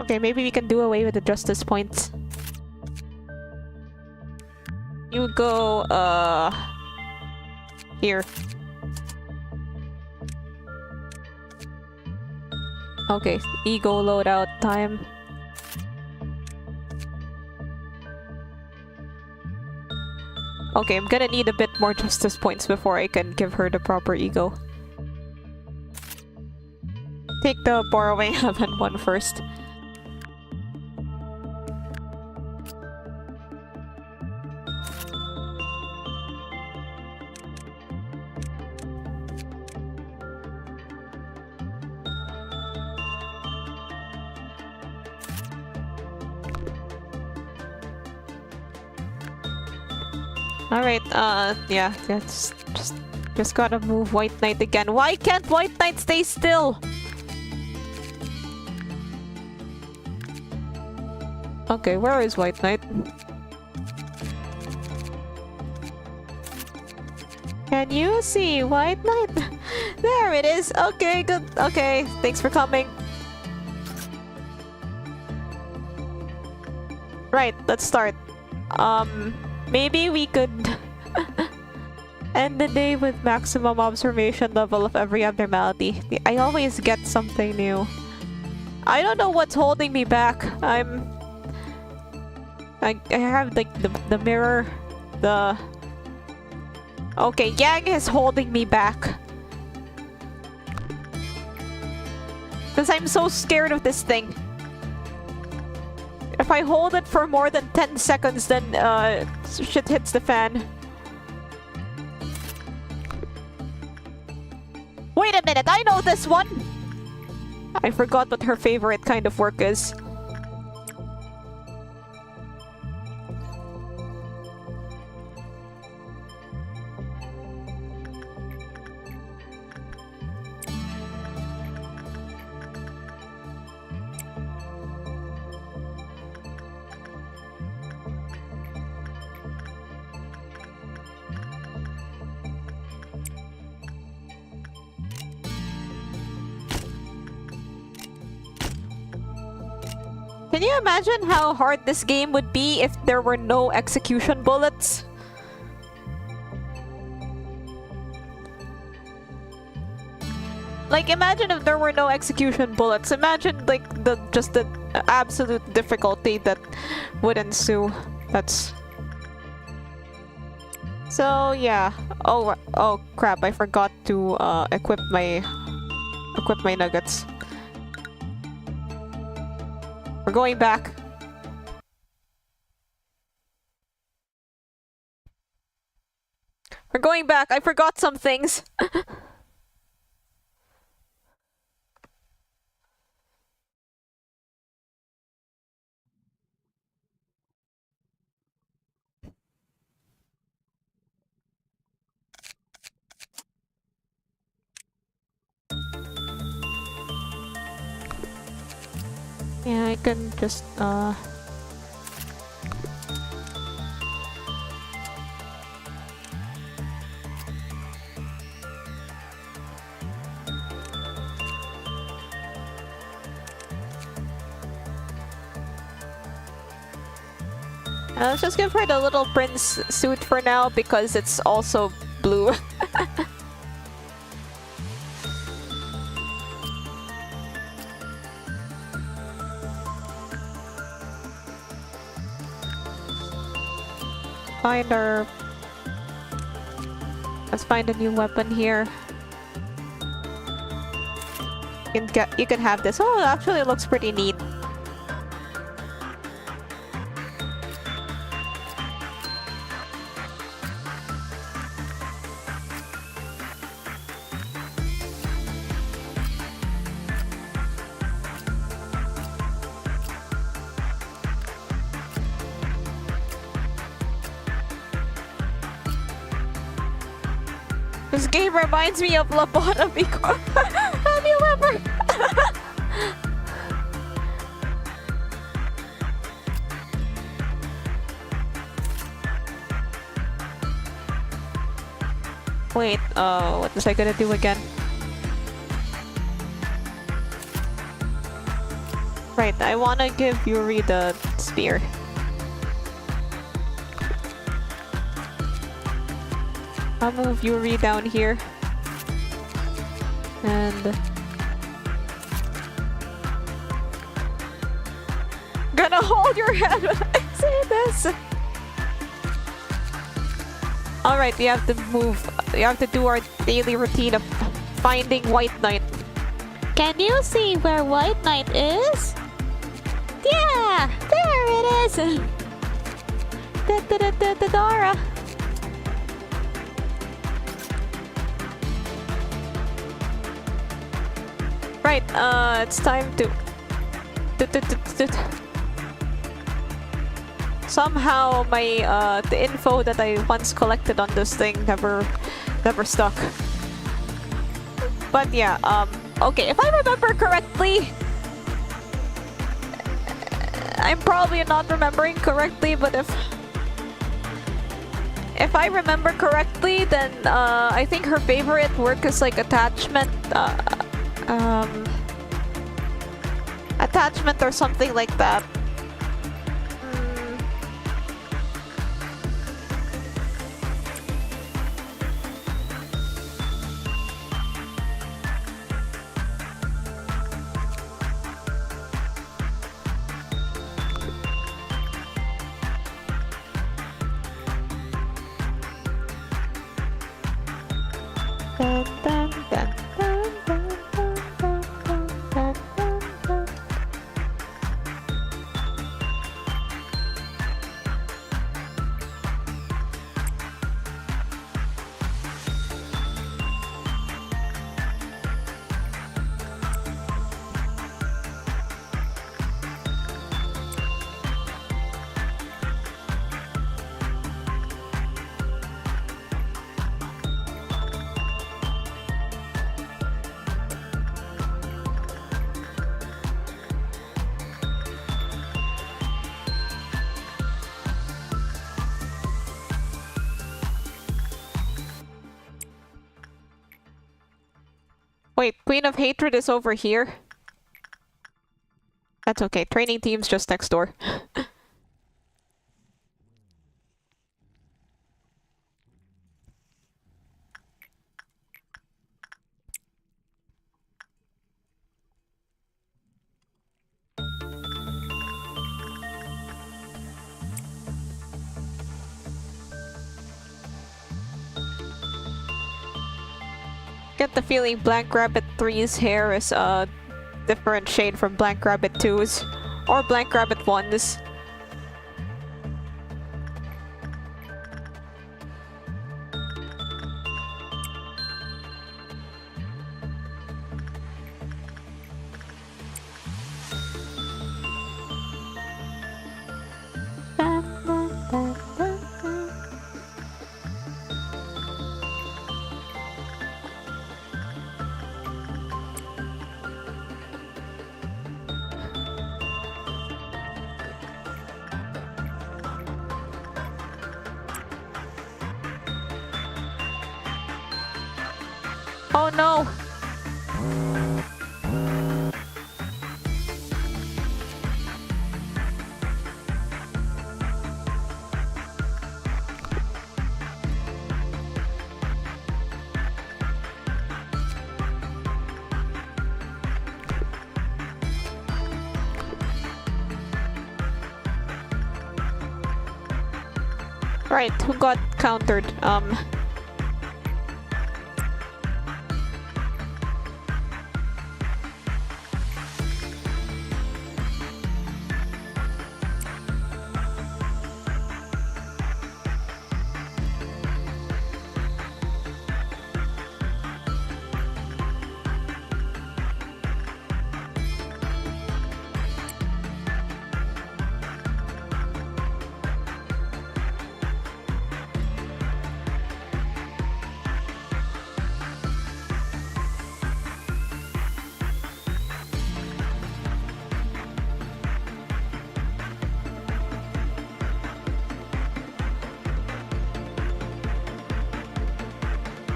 Okay, maybe we can do away with the justice points. You go, here. Okay, ego loadout time. Okay, I'm gonna need a bit more justice points before I can give her the proper ego. Take the borrowing heaven one first. Alright, yeah, just gotta move White Knight again. Why can't White Knight stay still? Okay, where is White Knight? Can you see White Knight? There it is! Okay, good. Okay, thanks for coming. Right, let's start. Maybe we could end the day with maximum observation level of every abnormality. I always get something new. I don't know what's holding me back. I have like the mirror, the... Okay, Yang is holding me back. Because I'm so scared of this thing. If I hold it for more than 10 seconds, then shit hits the fan. Wait a minute, I know this one! I forgot what her favorite kind of work is. Can you imagine how hard this game would be if there were no execution bullets? Like, imagine if there were no execution bullets. Imagine, like, just the absolute difficulty that would ensue. That's... So, yeah. Oh crap, I forgot to equip my nuggets. We're going back. We're going back. I forgot some things. Yeah, I can just, I let's just give her the little prince suit for now because it's also blue. Let's find a new weapon here. You can have this. Oh, actually it looks pretty neat. This game reminds me of lobotomy. Have you ever? Wait, what was I gonna do again? Right, I wanna give Yuri the spear. I'll move Yuri down here. And... gonna hold your head when I say this! Alright, we have to move. We have to do our daily routine of finding White Knight. Can you see where White Knight is? Yeah! There it is! Dora! Right, it's time to somehow my the info that I once collected on this thing never stuck. But yeah, okay, if I remember correctly, I'm probably not remembering correctly, but if I remember correctly, then I think her favorite work is like attachment attachment or something like that. Dun, dun, dun, dun, dun, dun, dun, dun, dun, dun. Wait, Queen of Hatred is over here? That's okay. Training team's just next door. Get the feeling Blank Rabbit 3's hair is a different shade from Blank Rabbit 2's or Blank Rabbit 1's. Oh no! Right, who got countered?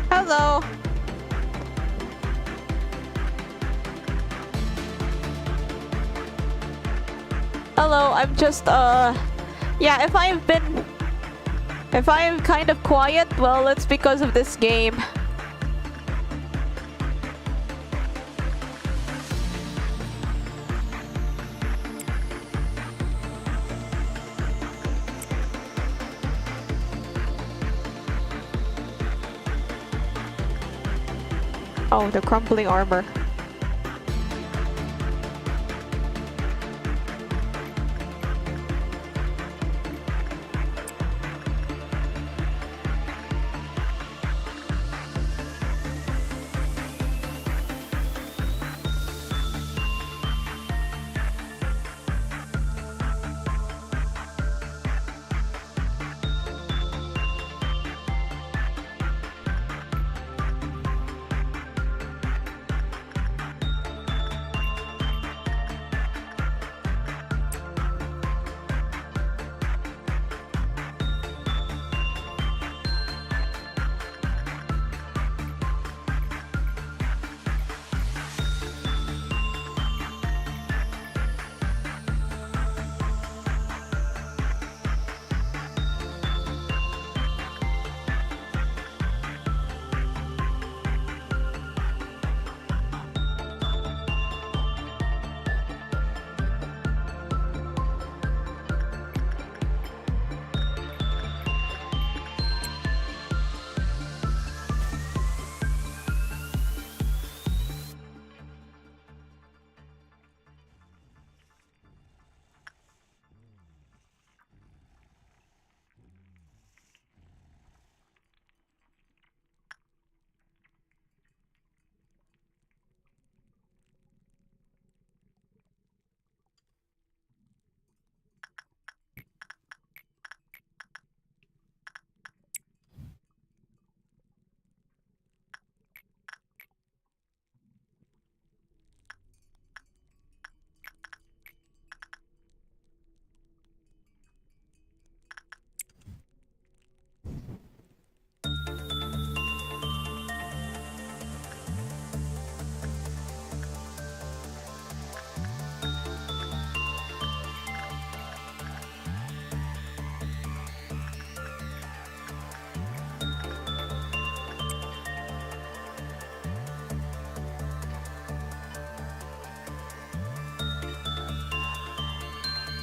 Hello. Hello, I'm just, yeah, if I'm kind of quiet, well, it's because of this game. Oh, the crumbling armor.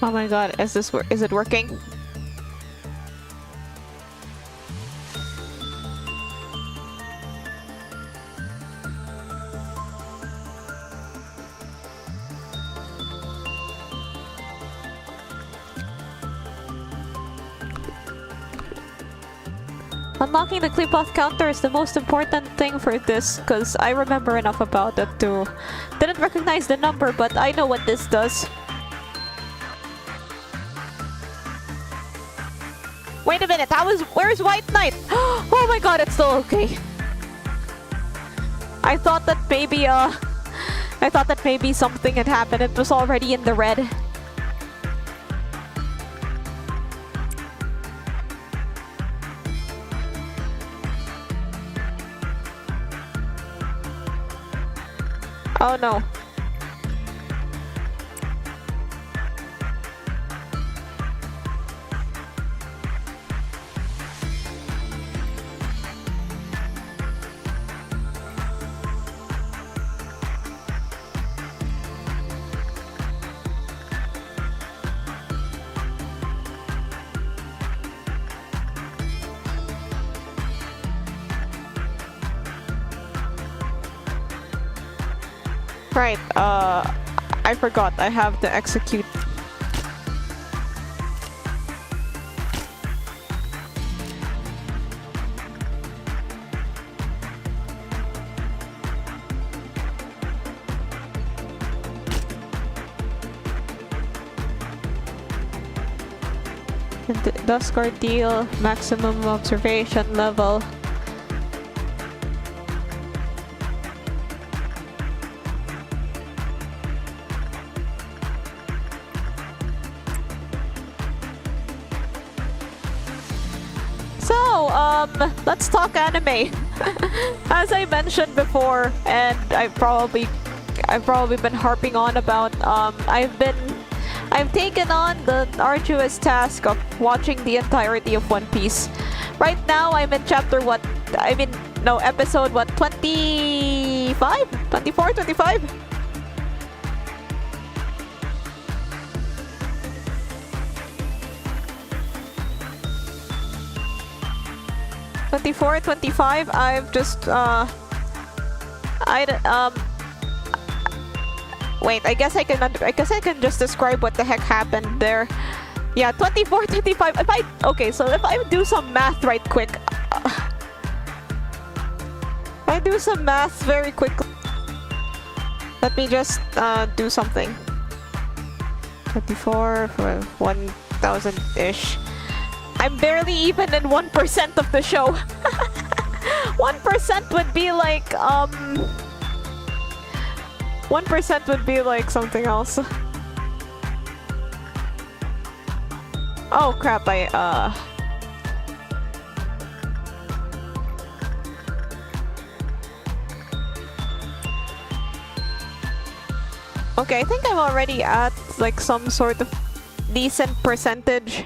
Oh my god, is it working? Unlocking the clip off counter is the most important thing for this, because I remember enough about it to... Didn't recognize the number, but I know what this does. Wait a minute, where's White Knight? Oh my god, it's still okay. I thought that maybe something had happened. It was already in the red. Oh no. Right, I forgot. I have to execute. Dusk ordeal, maximum observation level. Let's talk anime. As I mentioned before, and I've probably been harping on about, I've taken on the arduous task of watching the entirety of One Piece. Right now, I'm in episode 25? 24? 25? 24, 25. I've just wait, I guess I can just describe what the heck happened there. Yeah, 24, 25. If I do some math right quick. If I do some math very quickly. Let me just do something. 24 for 1,000-ish. I'm barely even in 1% of the show. 1% would be like 1% would be like something else. Oh crap, okay, I think I'm already at like some sort of decent percentage.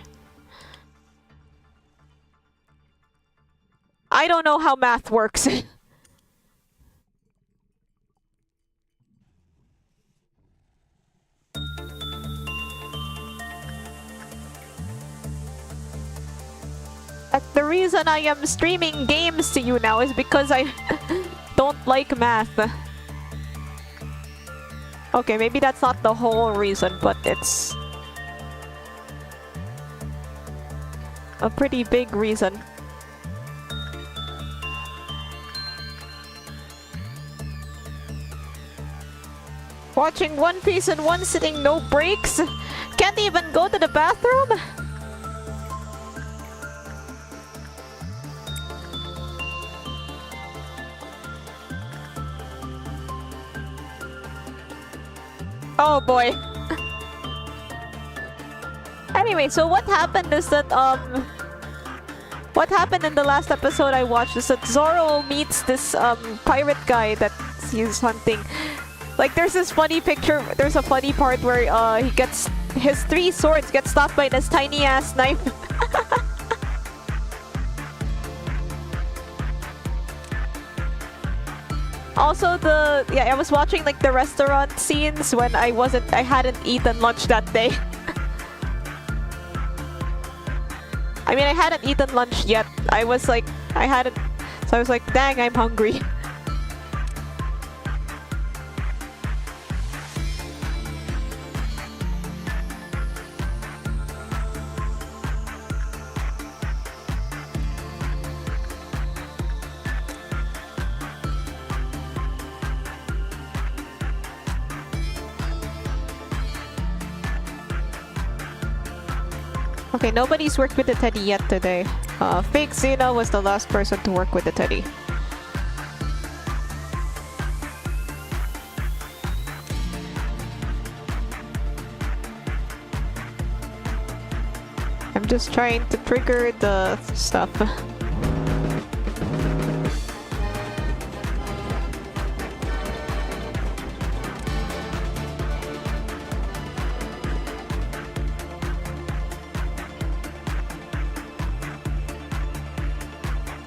I don't know how math works. The reason I am streaming games to you now is because I don't like math. Okay, maybe that's not the whole reason, but it's a pretty big reason. Watching One Piece in one sitting, no breaks. Can't even go to the bathroom. Oh boy. Anyway, so what happened is that what happened in the last episode I watched is that Zoro meets this pirate guy that he's hunting. Like there's this funny picture, there's a funny part where he gets his 3 swords get stopped by this tiny ass knife. Also I was watching like the restaurant scenes when I hadn't eaten lunch that day. I mean, I hadn't eaten lunch yet. I was like, I hadn't. So I was like, dang, I'm hungry. Okay, nobody's worked with the teddy yet today. Fake Xena was the last person to work with the teddy. I'm just trying to trigger the stuff.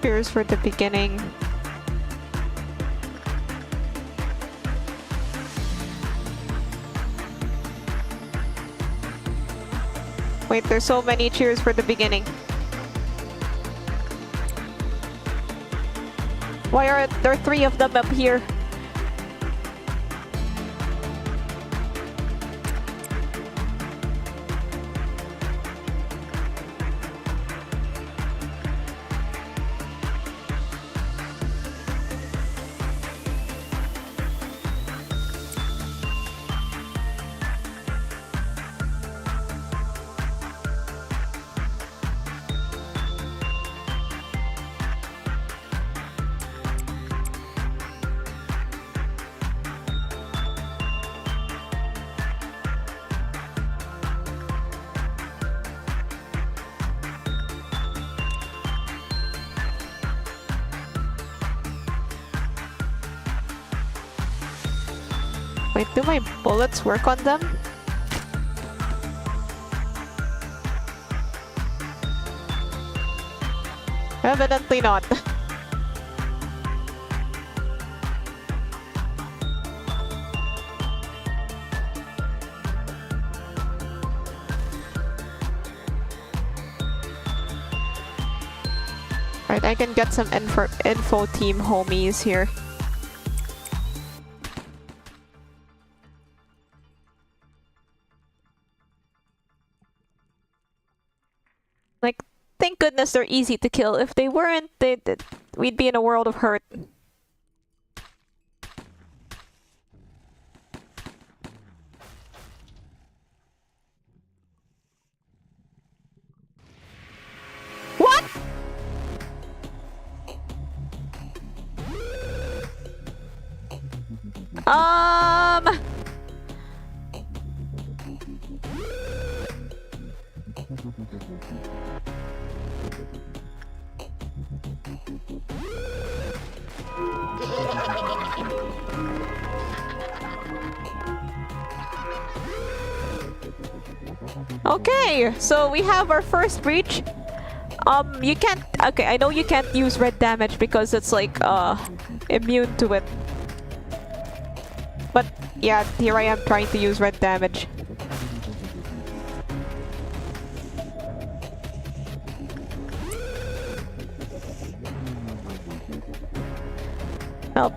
Cheers for the beginning. Wait, there's so many cheers for the beginning. Why are there 3 of them up here? Wait, do my bullets work on them? Evidently not. Right, I can get some info team homies here. Like, thank goodness they're easy to kill. If they weren't, we'd be in a world of hurt. What? Okay, so we have our first breach. You can't... Okay, I know you can't use red damage because it's like, immune to it. But, yeah, here I am trying to use red damage. Help.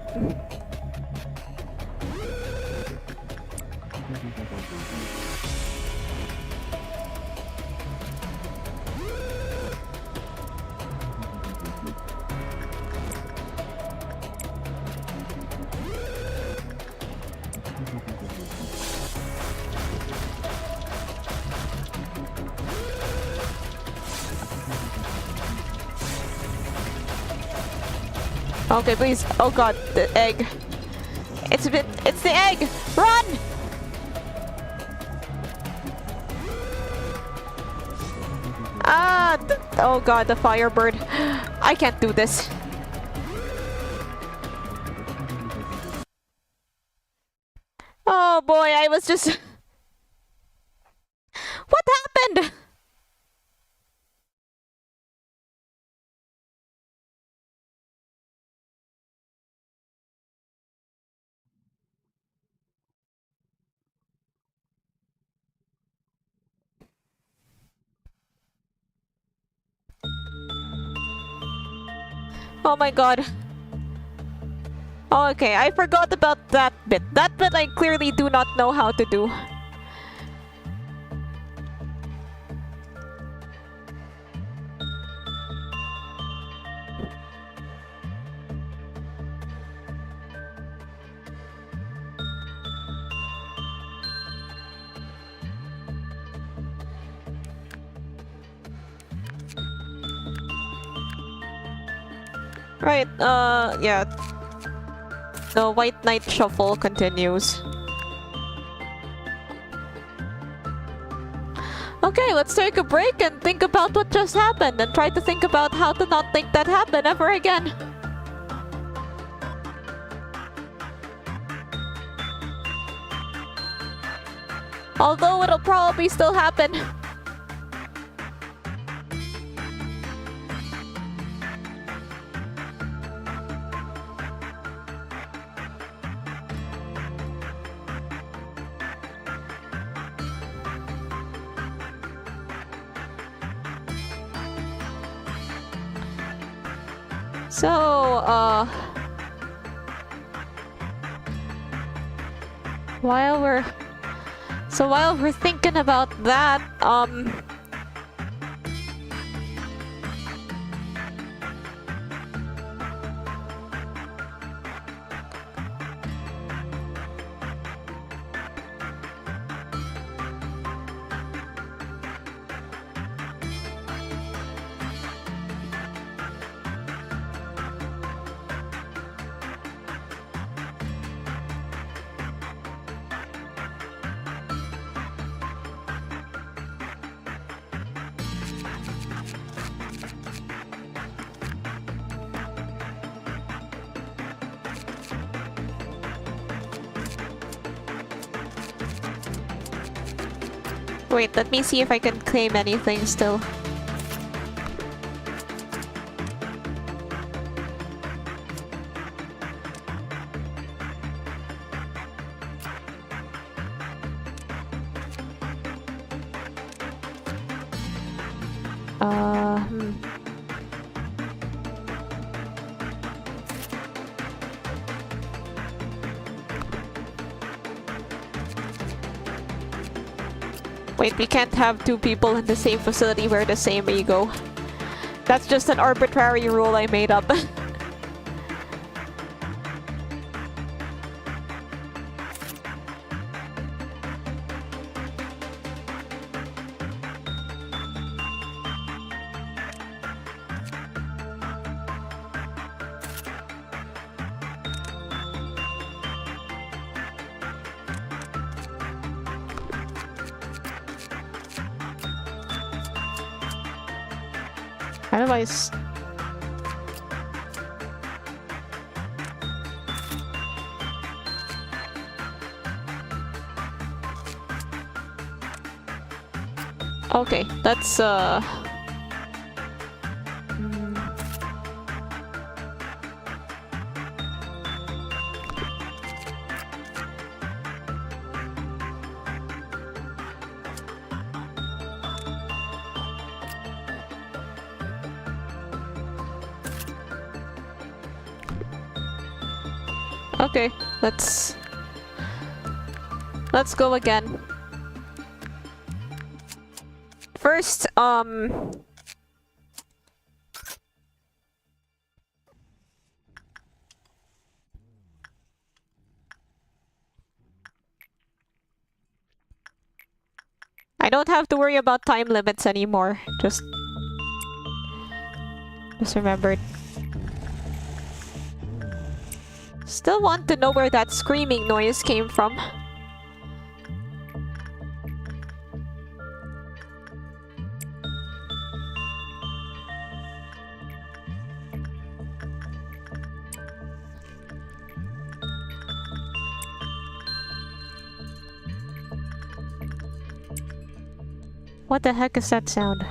Okay, please. Oh god, the egg. It's the egg! Run! Ah! Oh god, the firebird. I can't do this. Oh boy, I was just... What happened? Oh my god. Oh, okay, I forgot about that bit. That bit I clearly do not know how to do. Right, yeah. The White Knight Shuffle continues. Okay, let's take a break and think about what just happened and try to think about how to not think that happen ever again. Although it'll probably still happen. So, while we're thinking about that, wait, let me see if I can claim anything still. Wait, we can't have two people in the same facility wear the same ego. That's just an arbitrary rule I made up. Otherwise... Okay, that's okay, let's go again. First, I don't have to worry about time limits anymore. Just remembered. Still want to know where that screaming noise came from. What the heck is that sound?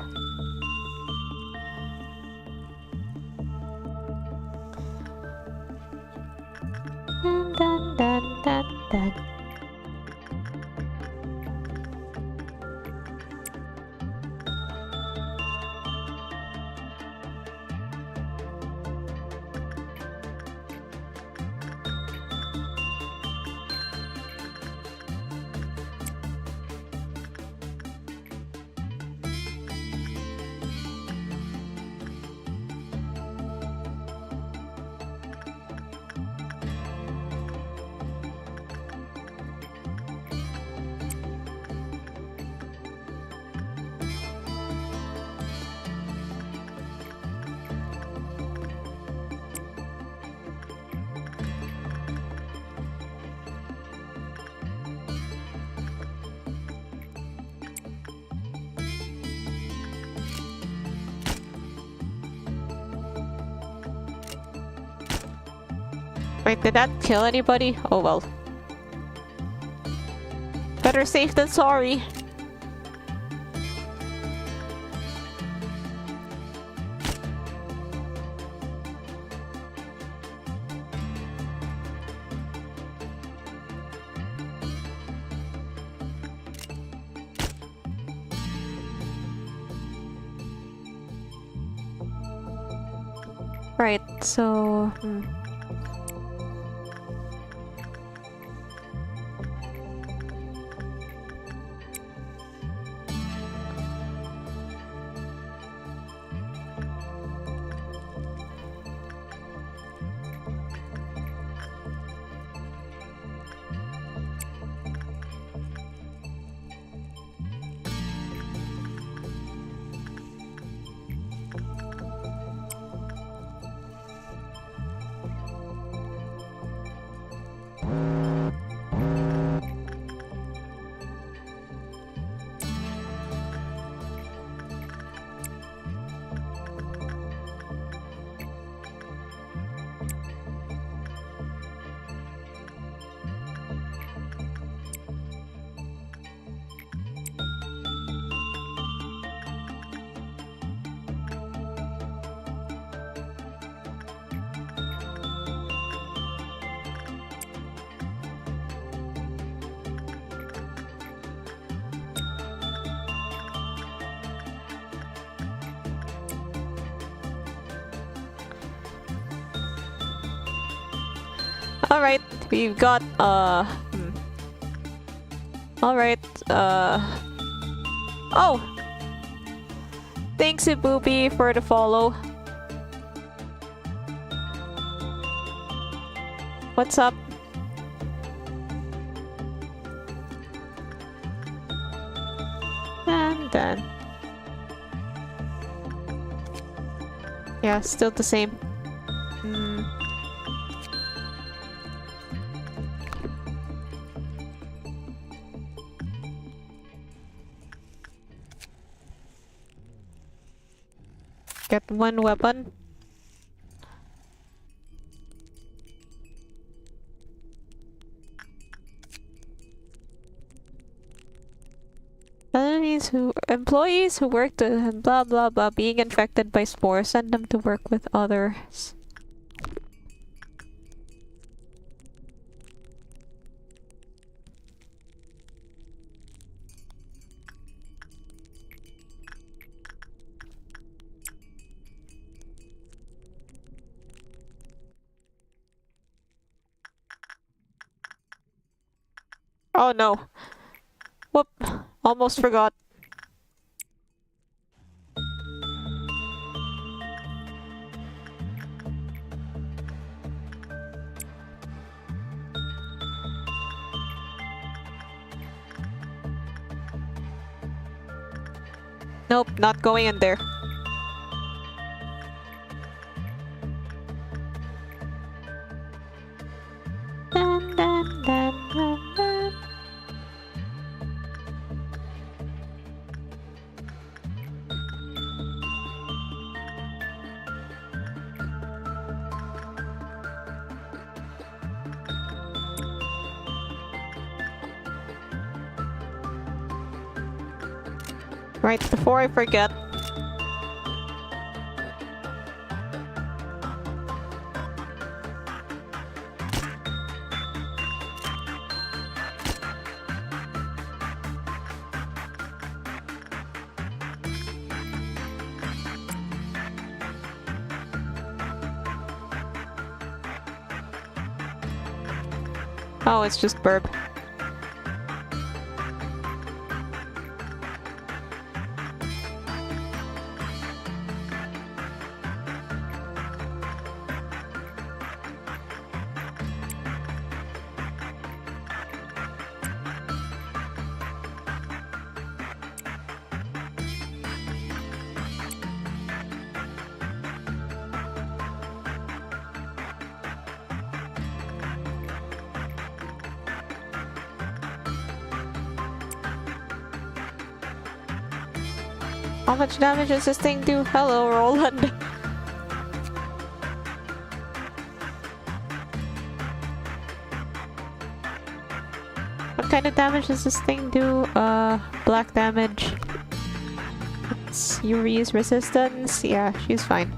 Dun, dun, dun, dun, dun. Wait, did that kill anybody? Oh well. Better safe than sorry. Right, so... Alright, we've got, Alright, Oh! Thanks, Ibubi, for the follow. What's up? And then... yeah, still the same. Get one weapon. Employees who work to blah blah blah being infected by spores, send them to work with others. Oh no. Whoop. Almost forgot. Nope, not going in there. Dun, dun, dun, dun, dun. Right, before I forget. Oh, it's just burp. How much damage does this thing do? Hello, Roland. kind of damage does this thing do? Black damage. It's Yuri's resistance. Yeah, she's fine.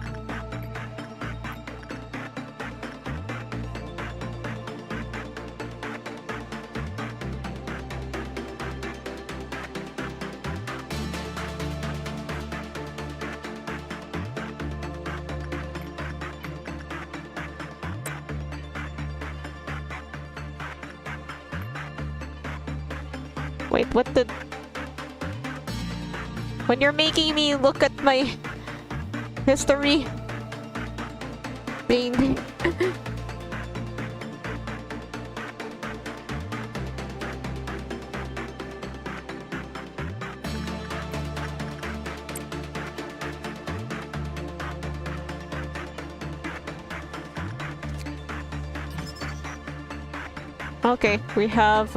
Wait, what the... When you're making me look at my history... Being... Okay, we have,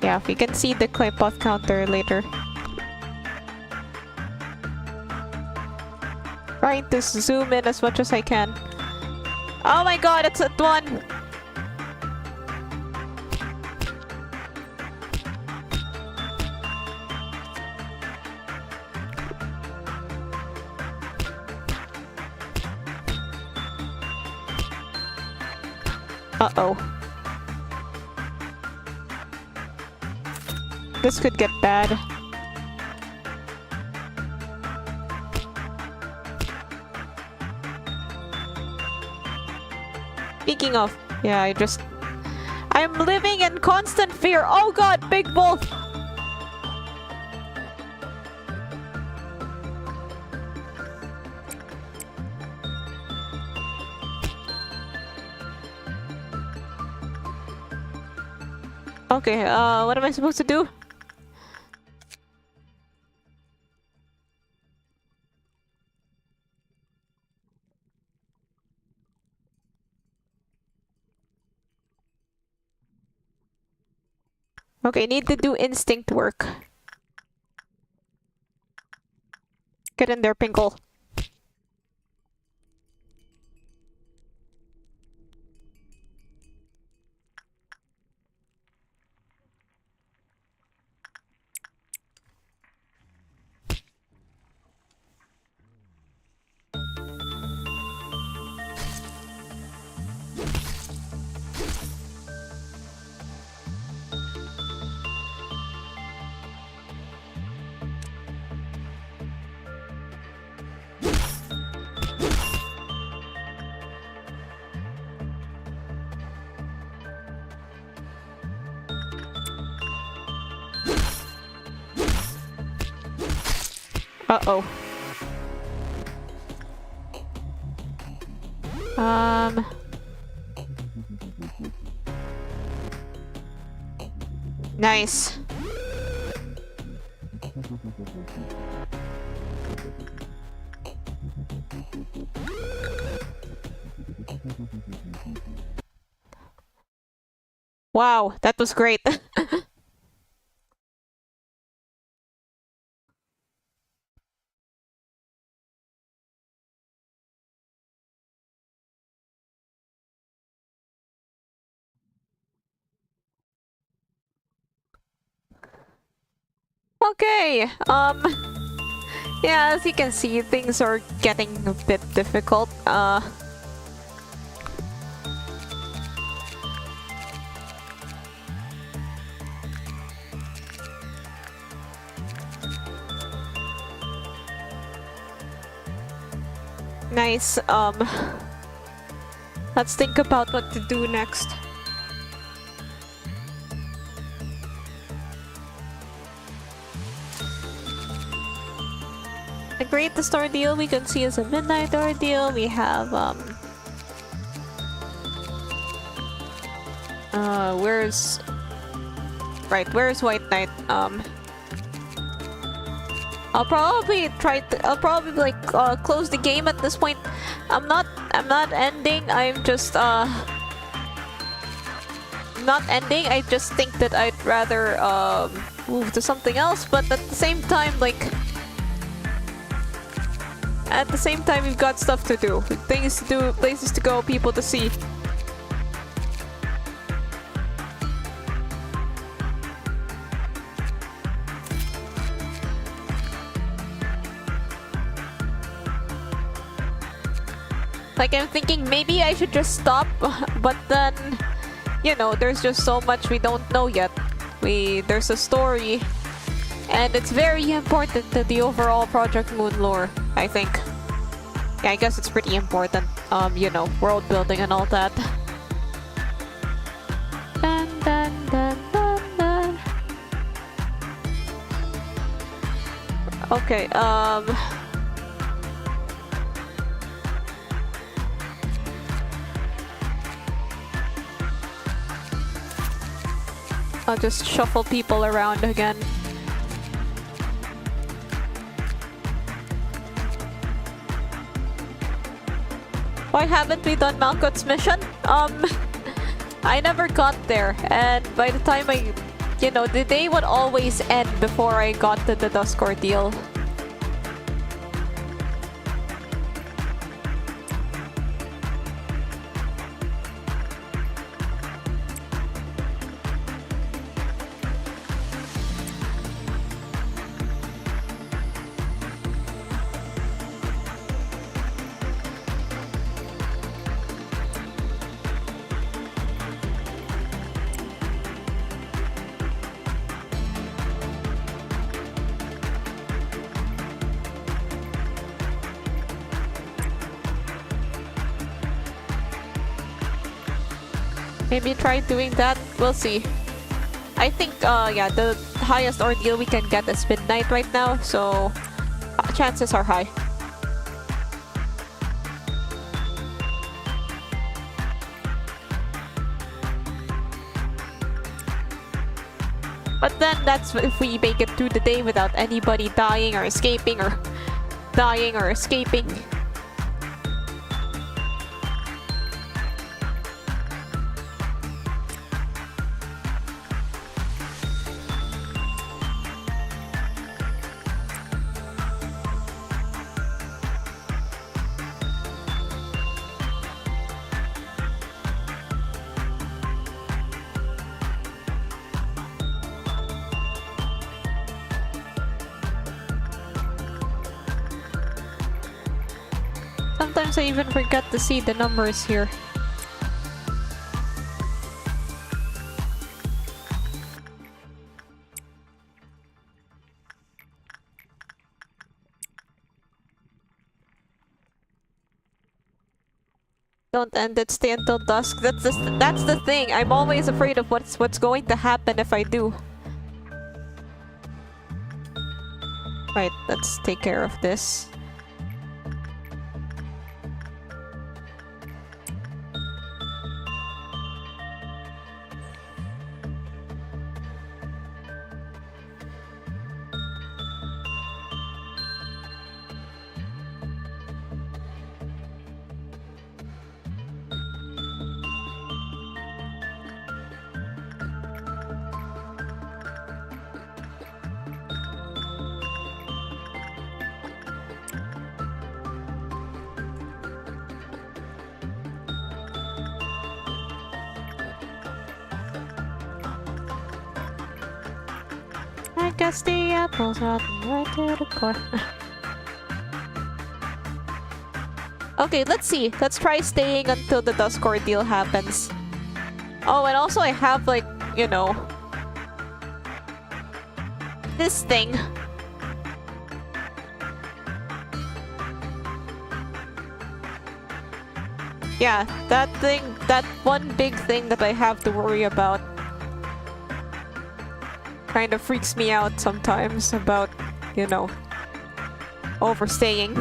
yeah, we can see the clay pot counter later. Trying to zoom in as much as I can. Oh my god, it's at 1! Uh-oh. This could get bad. Speaking of, yeah, I'm living in constant fear. Oh god, big wolf! Okay, what am I supposed to do? Okay, need to do instinct work. Get in there, Pinkle. Uh-oh. Nice. Wow, that was great. Okay, yeah, as you can see, things are getting a bit difficult. Nice, let's think about what to do next. The greatest ordeal we can see is a midnight ordeal. We have, where's... Right, where's White Knight? I'll probably like, close the game at this point. I'm not ending, I'm just, not ending, I just think that I'd rather, move to something else, but at the same time, like... At the same time, we've got stuff to do. Things to do, places to go, people to see. Like, I'm thinking maybe I should just stop, but then, you know, there's just so much we don't know yet. There's a story, and it's very important to the overall Project Moon lore, I think. Yeah, I guess it's pretty important, you know, world building and all that. Dun, dun, dun, dun, dun. Okay, I'll just shuffle people around again. Why haven't we done Malkut's mission? I never got there, and by the time you know, the day would always end before I got to the Dusk Ordeal. Maybe try doing that. We'll see. I think, yeah, the highest ordeal we can get is midnight right now, so chances are high. But then that's if we make it through the day without anybody dying or escaping or dying or escaping. Sometimes I even forget to see the numbers here. Don't end it, stay until dusk. That's the thing. I'm always afraid of what's going to happen if I do. Right, let's take care of this. I guess the apples rotten right to the core. Okay, let's see. Let's try staying until the Dusk Ordeal happens. Oh, and also I have, like, you know, this thing. Yeah, that thing, that one big thing that I have to worry about. Kind of freaks me out sometimes about, you know, overstaying.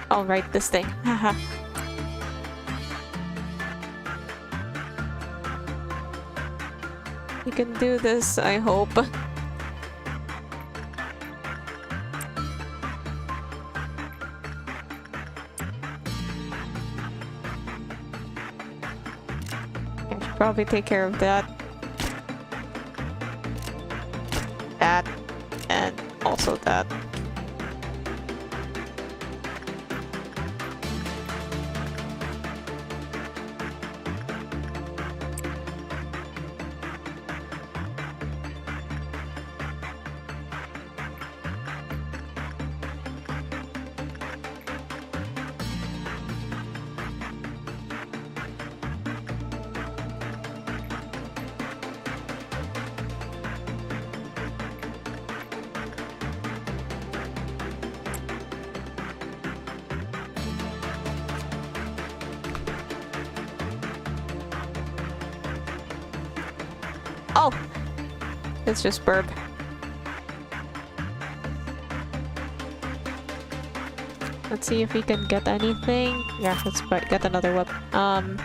I'll write this thing. Haha. You can do this, I hope. I should probably take care of that. That. And also that. Oh! It's just burb. Let's see if we can get anything. Yeah, let's get another weapon.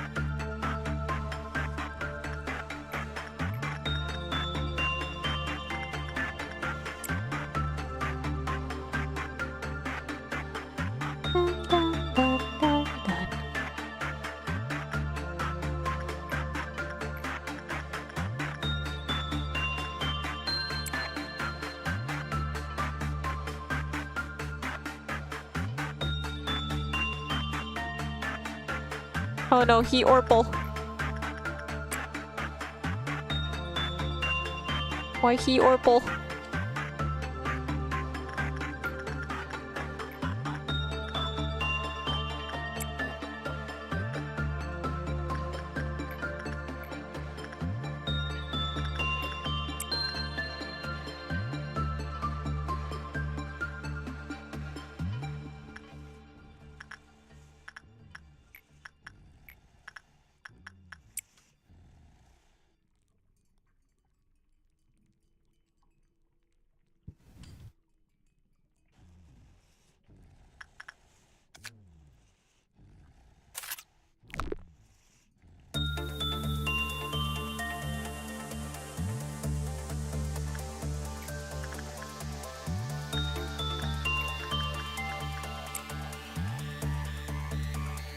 Oh no, he Orpal. Why he Orpal?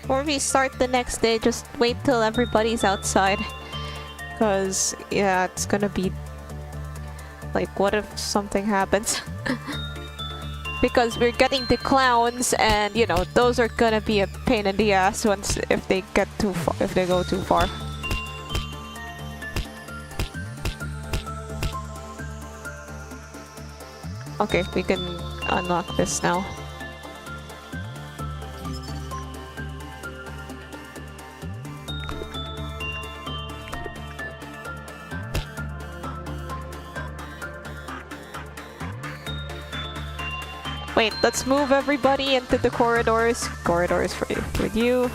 Before we start the next day, just wait till everybody's outside. Cause, yeah, it's gonna be... like, what if something happens? Because we're getting the clowns, and, you know, those are gonna be a pain in the ass once if they get too far, if they go too far. Okay, we can unlock this now. Wait, let's move everybody into the corridors. Corridors for you. For you.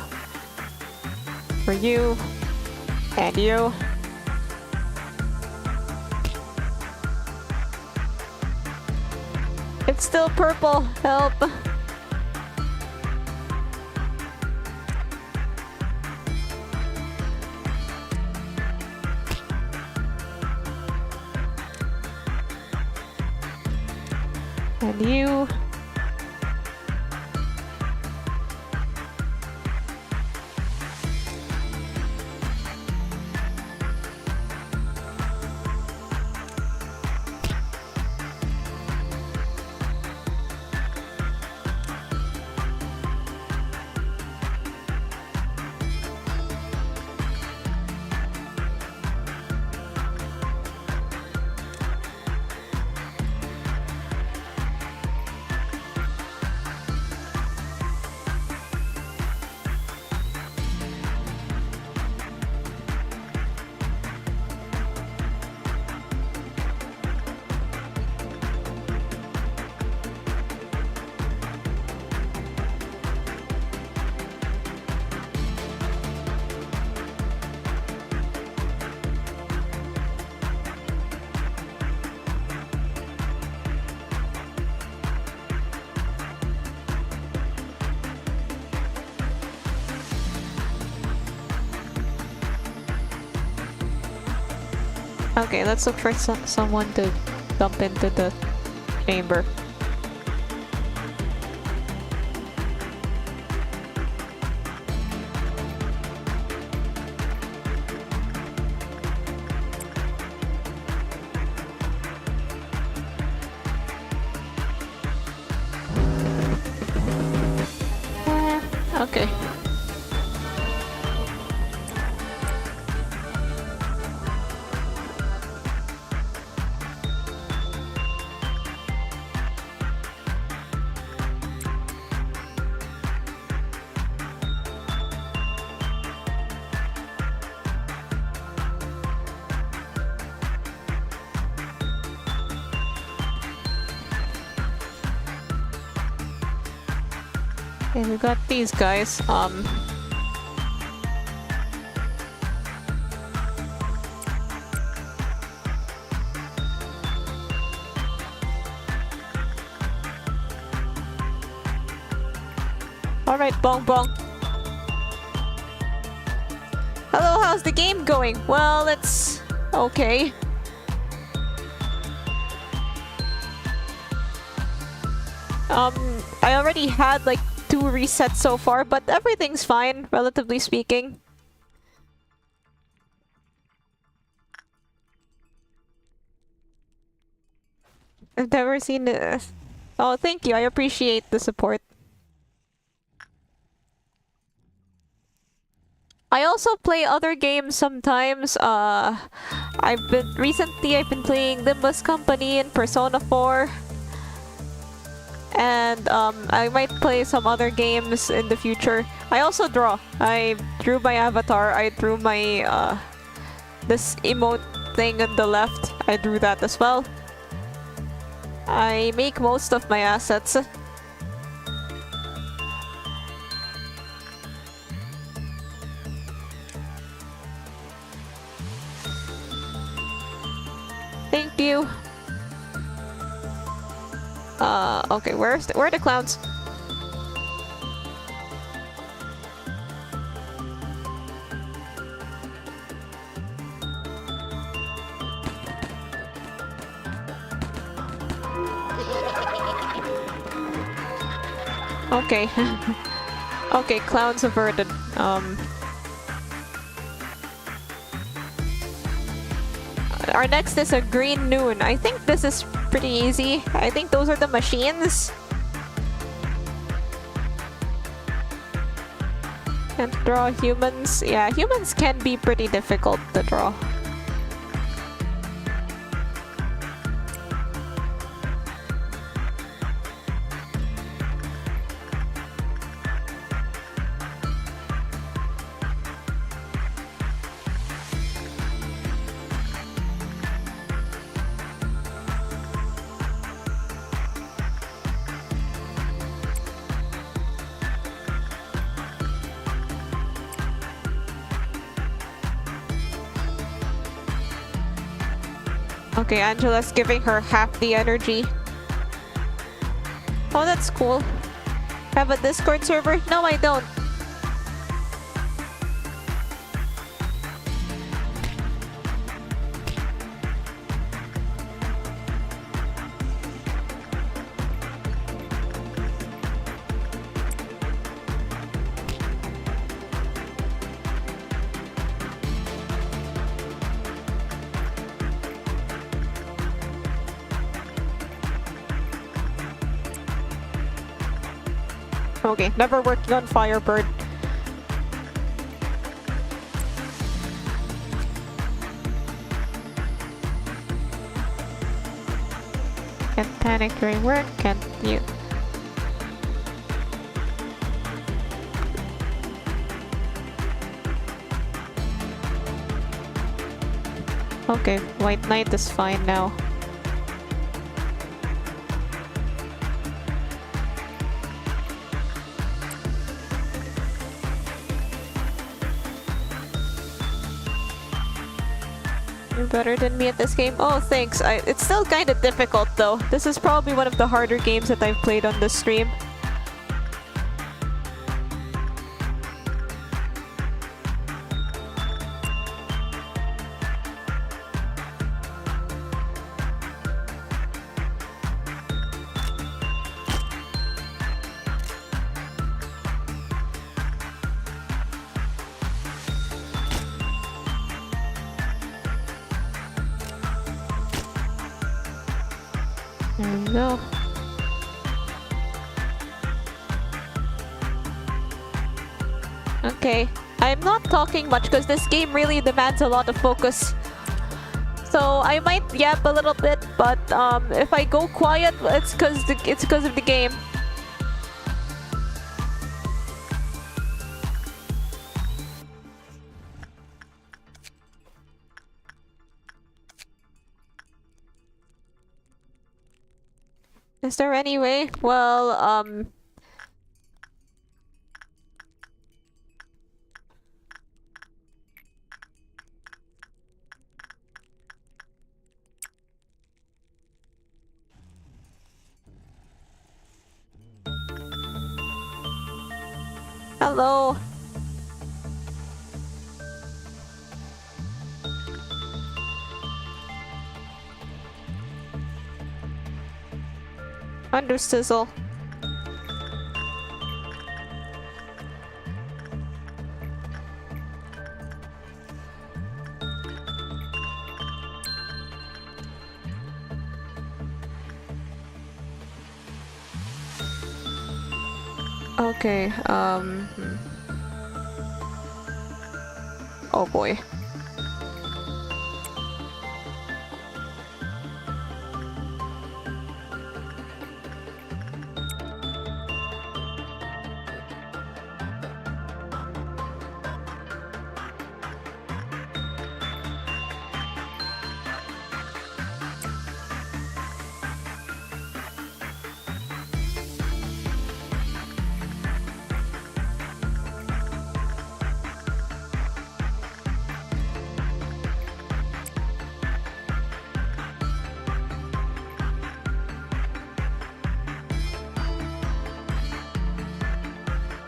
For you. And you. It's still purple. Help. And you. Okay, let's look for someone to dump into the chamber. Okay. Okay, we got these guys. Alright, bong bong. Hello, how's the game going? Well, it's okay. I already had like 2 resets so far, but everything's fine, relatively speaking. I've never seen it. Oh, thank you. I appreciate the support. I also play other games sometimes. Recently I've been playing Limbus Company and Persona 4. And I might play some other games in the future. I also draw. I drew my avatar. I drew my this emote thing on the left. I drew that as well. I make most of my assets. Thank you. Okay, where are the clowns? Okay. Okay, clowns averted. Our next is a green noon. I think this is pretty easy. I think those are the machines. Can't draw humans. Yeah, humans can be pretty difficult to draw. Okay, Angela's giving her half the energy. Oh, that's cool. Have a Discord server? No, I don't. Okay, never working on Firebird. Can't panic during work, can't you? Okay, White Knight is fine now. You're better than me at this game? Oh, thanks. It's still kind of difficult though. This is probably one of the harder games that I've played on this stream. There we go. Okay, I'm not talking much because this game really demands a lot of focus. So I might yap a little bit, but if I go quiet, it's because of the game. Is there any way? Well, Hello. Under sizzle. Okay, oh boy.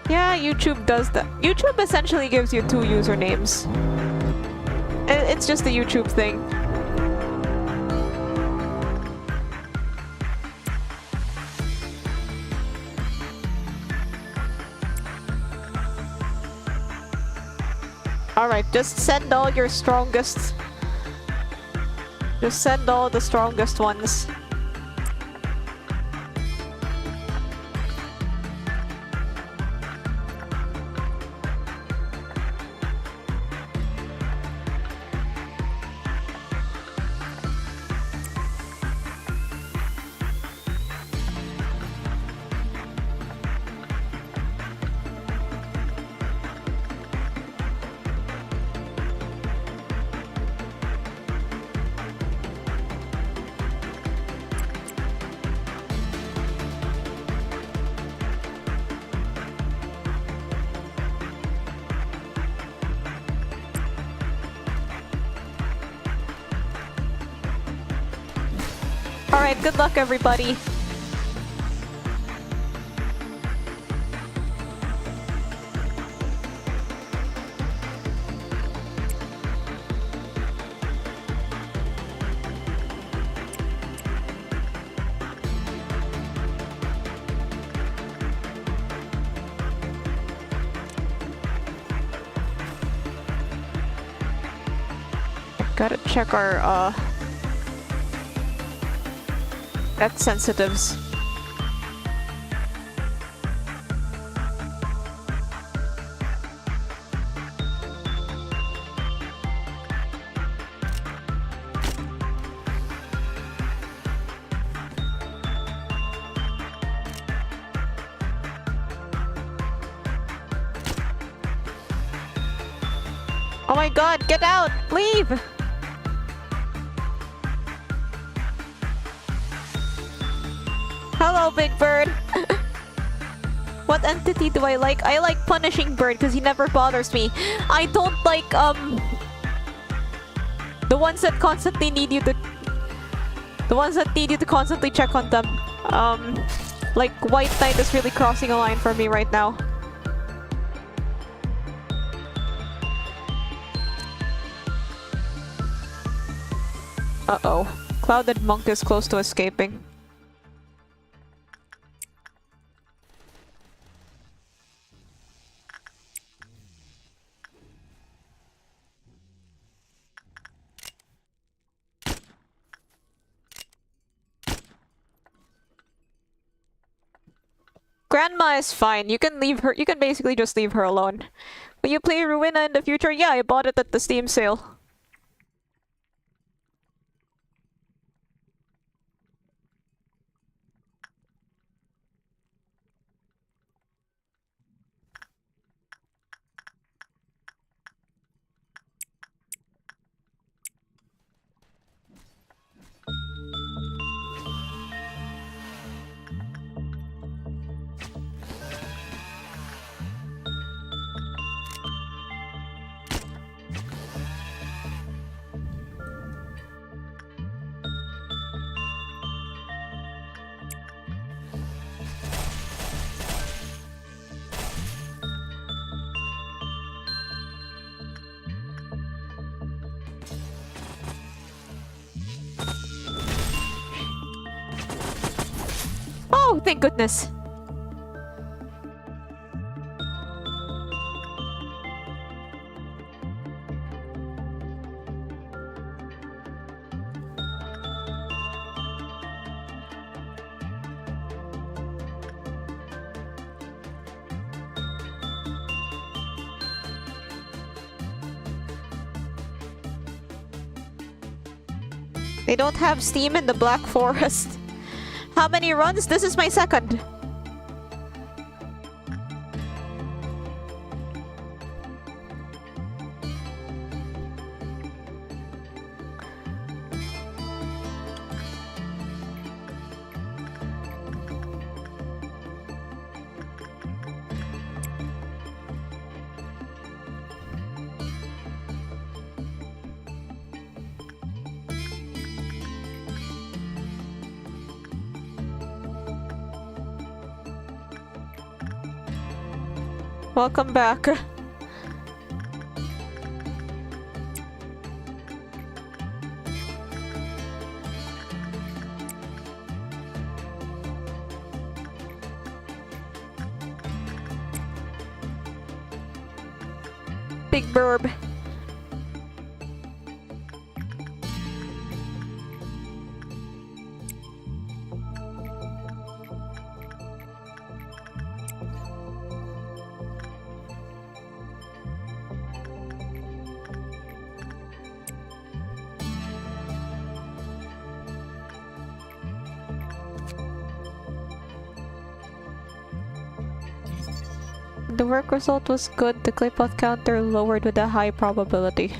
Yeah, YouTube does that. YouTube essentially gives you two usernames. It's just a YouTube thing. Alright, just send all your strongest. Just send all the strongest ones. Alright, good luck everybody. Gotta check our death sensitives. Oh my god, get out! Leave! Hello, Big Bird. What entity do I like? I like Punishing Bird because he never bothers me. I don't like, the ones that constantly need you to... The ones that need you to constantly check on them. Like White Knight is really crossing a line for me right now. Uh-oh. Clouded Monk is close to escaping. Grandma is fine. You can leave her. You can basically just leave her alone. Will you play Ruina in the future? Yeah, I bought it at the Steam sale. Oh, thank goodness. They don't have Steam in the Black Forest. How many runs? This is my second. Welcome back. Big burb. The work result was good. The clip-out counter lowered with a high probability.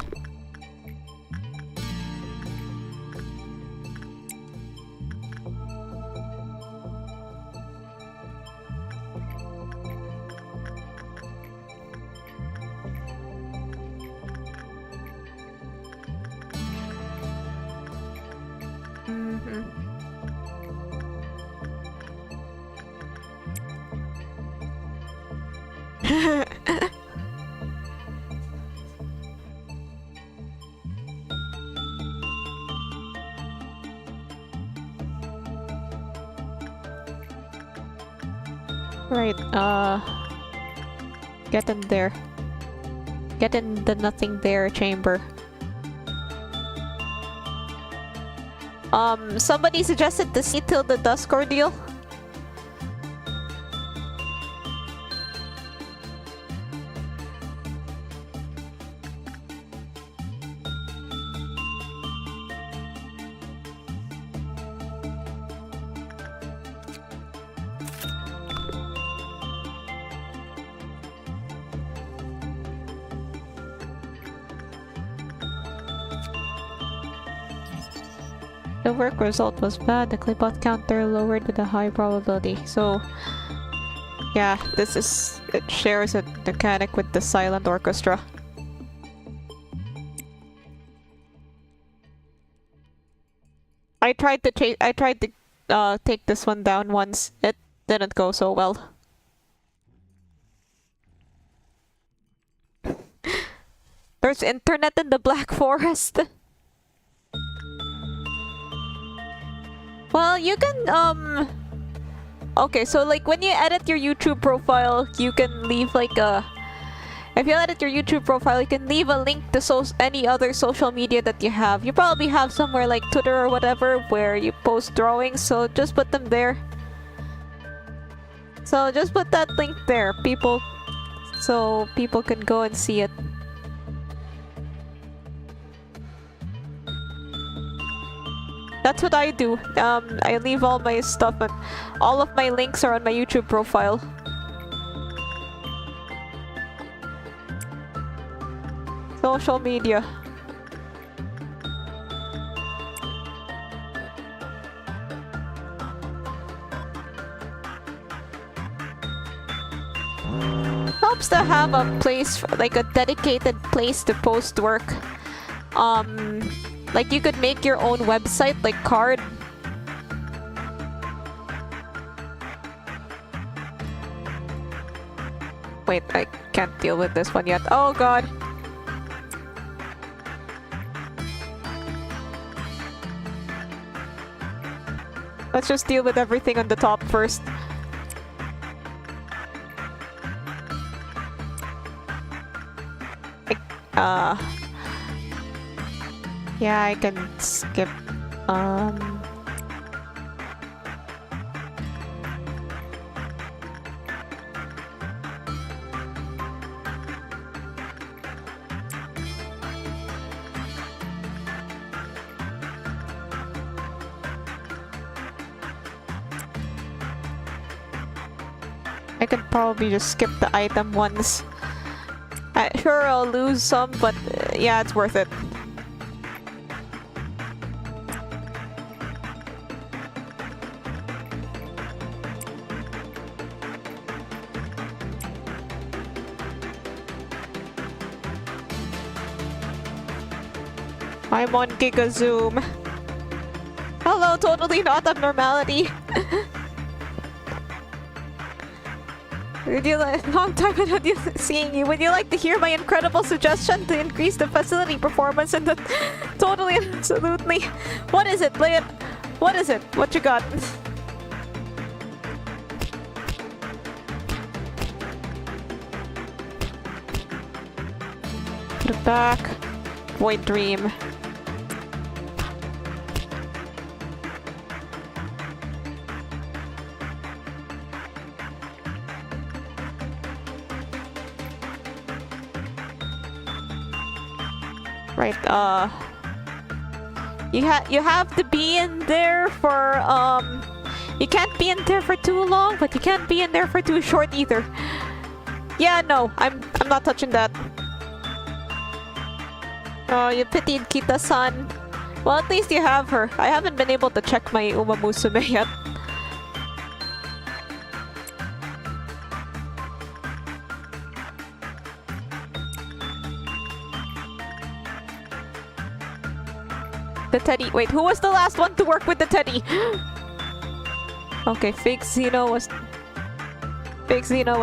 Right, get in there. Get in the nothing there chamber. Somebody suggested the See Till the Dusk ordeal. The work result was bad. The clip-out counter lowered with a high probability. So, yeah, it shares a mechanic with the silent orchestra. I tried to take this one down once. It didn't go so well. There's internet in the Black Forest. Well, you can, okay, so like when you edit your YouTube profile, you can leave like a... If you edit your YouTube profile, you can leave a link to any other social media that you have. You probably have somewhere like Twitter or whatever where you post drawings, so just put them there. So just put that link there, so people can go and see it. That's what I do. I leave all my stuff and all of my links are on my YouTube profile. Social media. Helps to have a place, like a dedicated place to post work. Like you could make your own website, like card. Wait, I can't deal with this one yet. Oh god. Let's just deal with everything on the top first. Yeah, I can skip. I could probably just skip the item ones. Sure, I'll lose some, but yeah, it's worth it. I'm on Giga Zoom. Hello, totally not abnormality. Would you like long time without seeing you? Would you like to hear my incredible suggestion to increase the facility performance and the totally absolutely? What is it? Play it. What is it? What you got? Put it back. Void Dream. Right, you have to be in there for, you can't be in there for too long, but you can't be in there for too short either. Yeah, no, I'm not touching that. Oh, you pitied Kita-san. Well, at least you have her. I haven't been able to check my Uma Musume yet. The teddy. Wait, who was the last one to work with the teddy? Okay, Fake Xeno was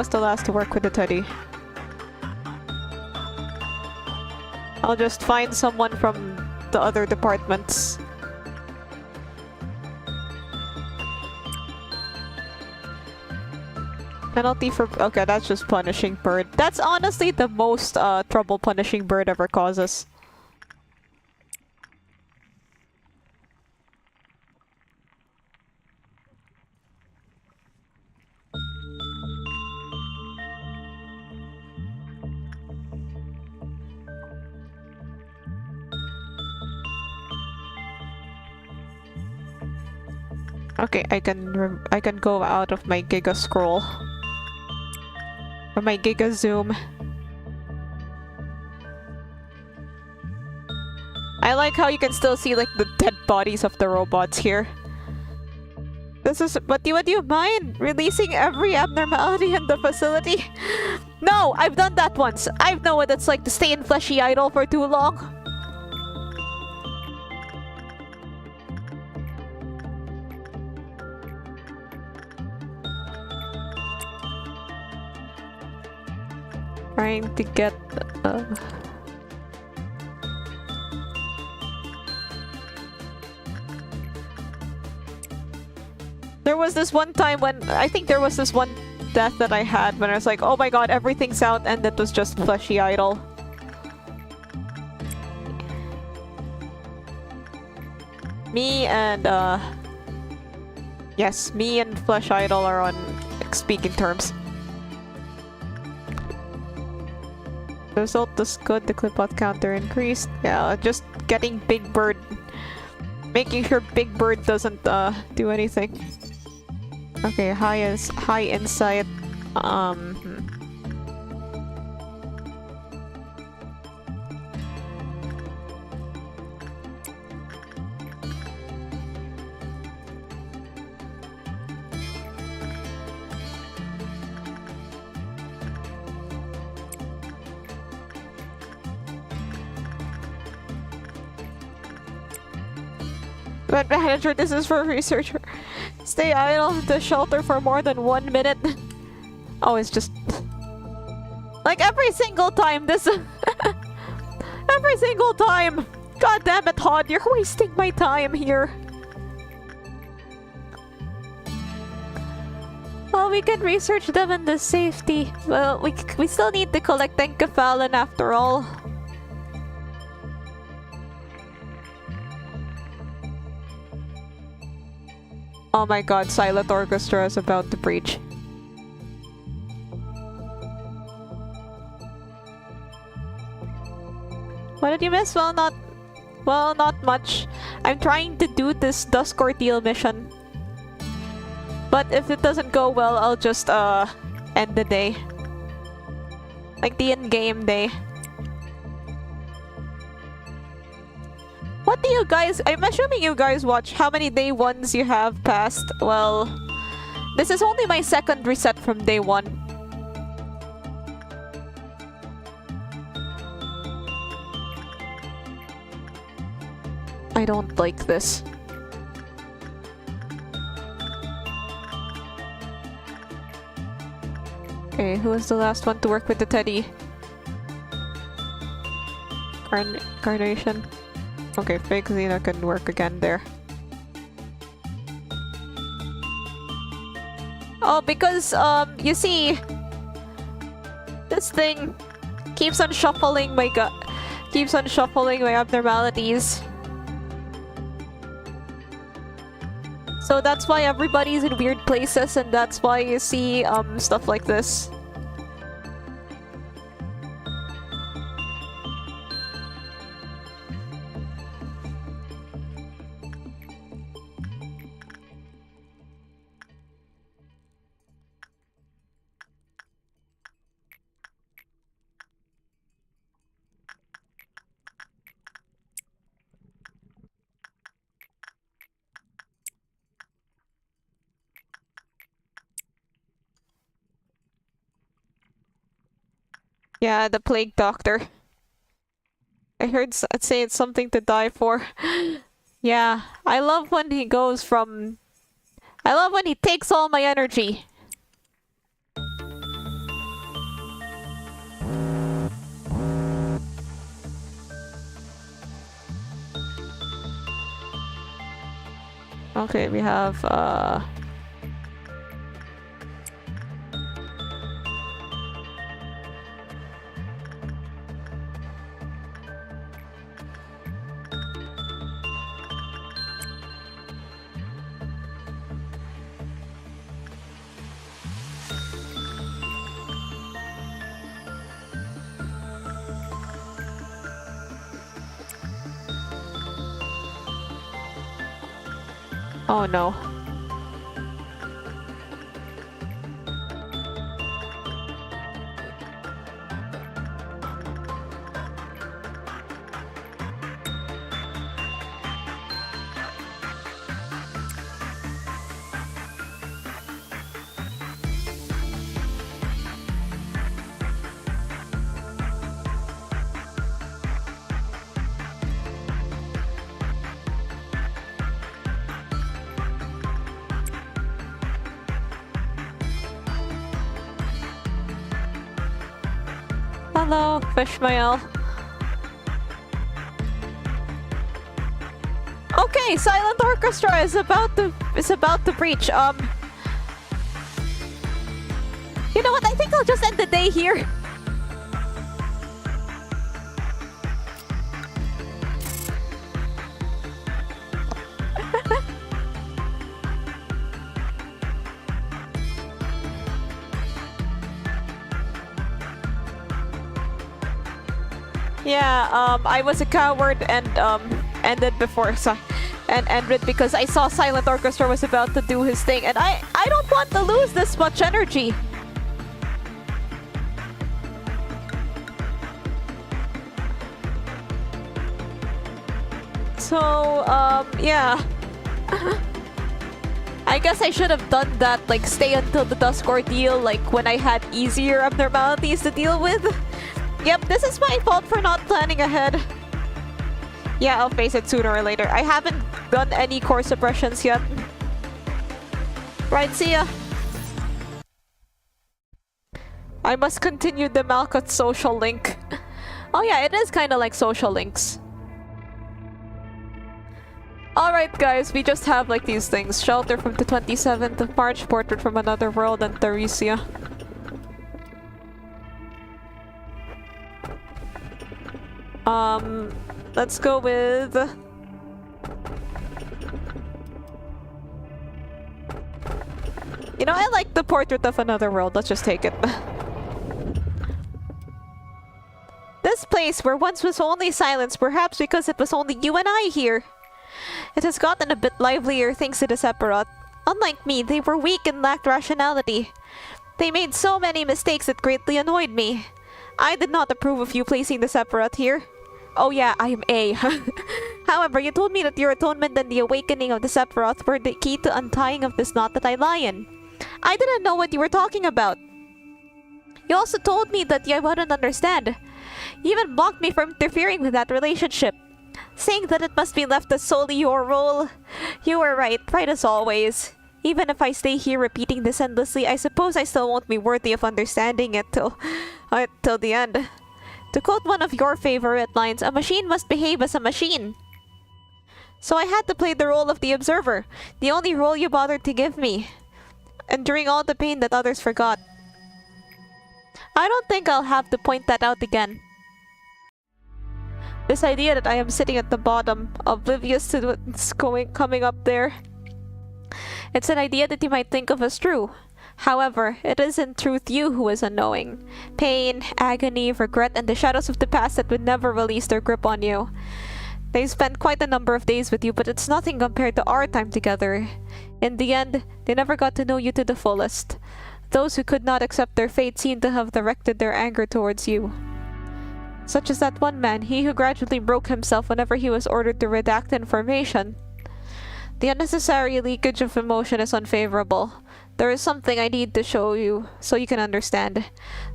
the last to work with the teddy. I'll just find someone from the other departments. Penalty for... Okay, that's just punishing bird. That's honestly the most trouble punishing bird ever causes. Okay, I can go out of my Giga Scroll. Or my Giga Zoom. I like how you can still see like the dead bodies of the robots here. This is- but would you mind releasing every abnormality in the facility? No! I've done that once! I know what it's like to stay in Fleshy Idol for too long. Trying to get... There was this one time when... I think there was this one death that I had when I was like, oh my god, everything's out, and it was just Fleshy Idol. Me and yes, me and Flesh Idol are on speaking terms. The result is good, the clip-out counter increased. Yeah, just getting Big Bird. Making sure Big Bird doesn't do anything. Okay, high insight. But manager, this is for researcher. Stay idle at the shelter for more than 1 minute. Oh, it's just... like every single time this... every single time! God damn it, Todd, you're wasting my time here. we can research them in the safety. Well, we still need to collect enkephalin after all. Oh my god, Silent Orchestra is about to breach. What did you miss? Well, not much. I'm trying to do this Dusk Ordeal mission. But if it doesn't go well, I'll just end the day. Like the in-game day. What do you guys... I'm assuming you guys watch how many day ones you have passed. Well, this is only my second reset from day one. I don't like this. Okay, who was the last one to work with the teddy? Carnation. Okay, fake Xena can work again there. Oh, because, you see, this thing keeps on shuffling my abnormalities. So that's why everybody's in weird places, and that's why you see, stuff like this. Yeah, the plague doctor. I heard say it's something to die for. Yeah, I love when he goes from... I love when he takes all my energy. Okay, we have, oh no. Hello, Fishmael. Okay, Silent Orchestra is about to breach. You know what? I think I'll just end the day here. Yeah, I was a coward and ended before and ended because I saw Silent Orchestra was about to do his thing, and I don't want to lose this much energy. So, yeah. I guess I should have done that, like stay until the Dusk Ordeal, like when I had easier abnormalities to deal with. Yep, this is my fault for not planning ahead. Yeah, I'll face it sooner or later. I haven't done any core suppressions yet. Right, see ya. I must continue the Malkuth social link. Oh yeah, it is kind of like social links. Alright guys, we just have like these things. Shelter from the 27th of March, Portrait from Another World, and Theresia. Let's go with... You know, I like the Portrait of Another World. Let's just take it. This place, where once was only silence, perhaps because it was only you and I here. It has gotten a bit livelier thanks to the Sephiroth. Unlike me, they were weak and lacked rationality. They made so many mistakes that greatly annoyed me. I did not approve of you placing the Sephiroth here. Oh yeah, I am A. However, you told me that your atonement and the awakening of the Sephiroth were the key to untying of this knot that I lie in. I didn't know what you were talking about. You also told me that I wouldn't understand. You even blocked me from interfering with that relationship, saying that it must be left as solely your role. You were right as always. Even if I stay here repeating this endlessly, I suppose I still won't be worthy of understanding it till the end. To quote one of your favorite lines, a machine must behave as a machine. So I had to play the role of the observer, the only role you bothered to give me, enduring all the pain that others forgot. I don't think I'll have to point that out again. This idea that I am sitting at the bottom, oblivious to what's coming up there. It's an idea that you might think of as true. However, it is in truth you who is unknowing. Pain, agony, regret, and the shadows of the past that would never release their grip on you. They spent quite a number of days with you, but it's nothing compared to our time together. In the end, they never got to know you to the fullest. Those who could not accept their fate seem to have directed their anger towards you. Such as that one man, he who gradually broke himself whenever he was ordered to redact information. The unnecessary leakage of emotion is unfavorable. There is something I need to show you, so you can understand.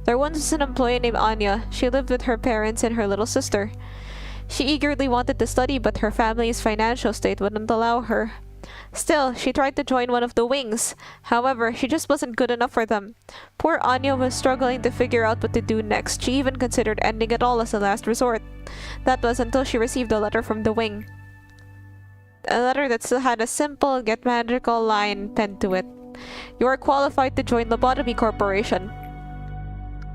There once was an employee named Anya. She lived with her parents and her little sister. She eagerly wanted to study, but her family's financial state wouldn't allow her. Still, she tried to join one of the wings. However, she just wasn't good enough for them. Poor Anya was struggling to figure out what to do next. She even considered ending it all as a last resort. That was until she received a letter from the wing. A letter that still had a simple yet magical line penned to it. You are qualified to join Lobotomy Corporation.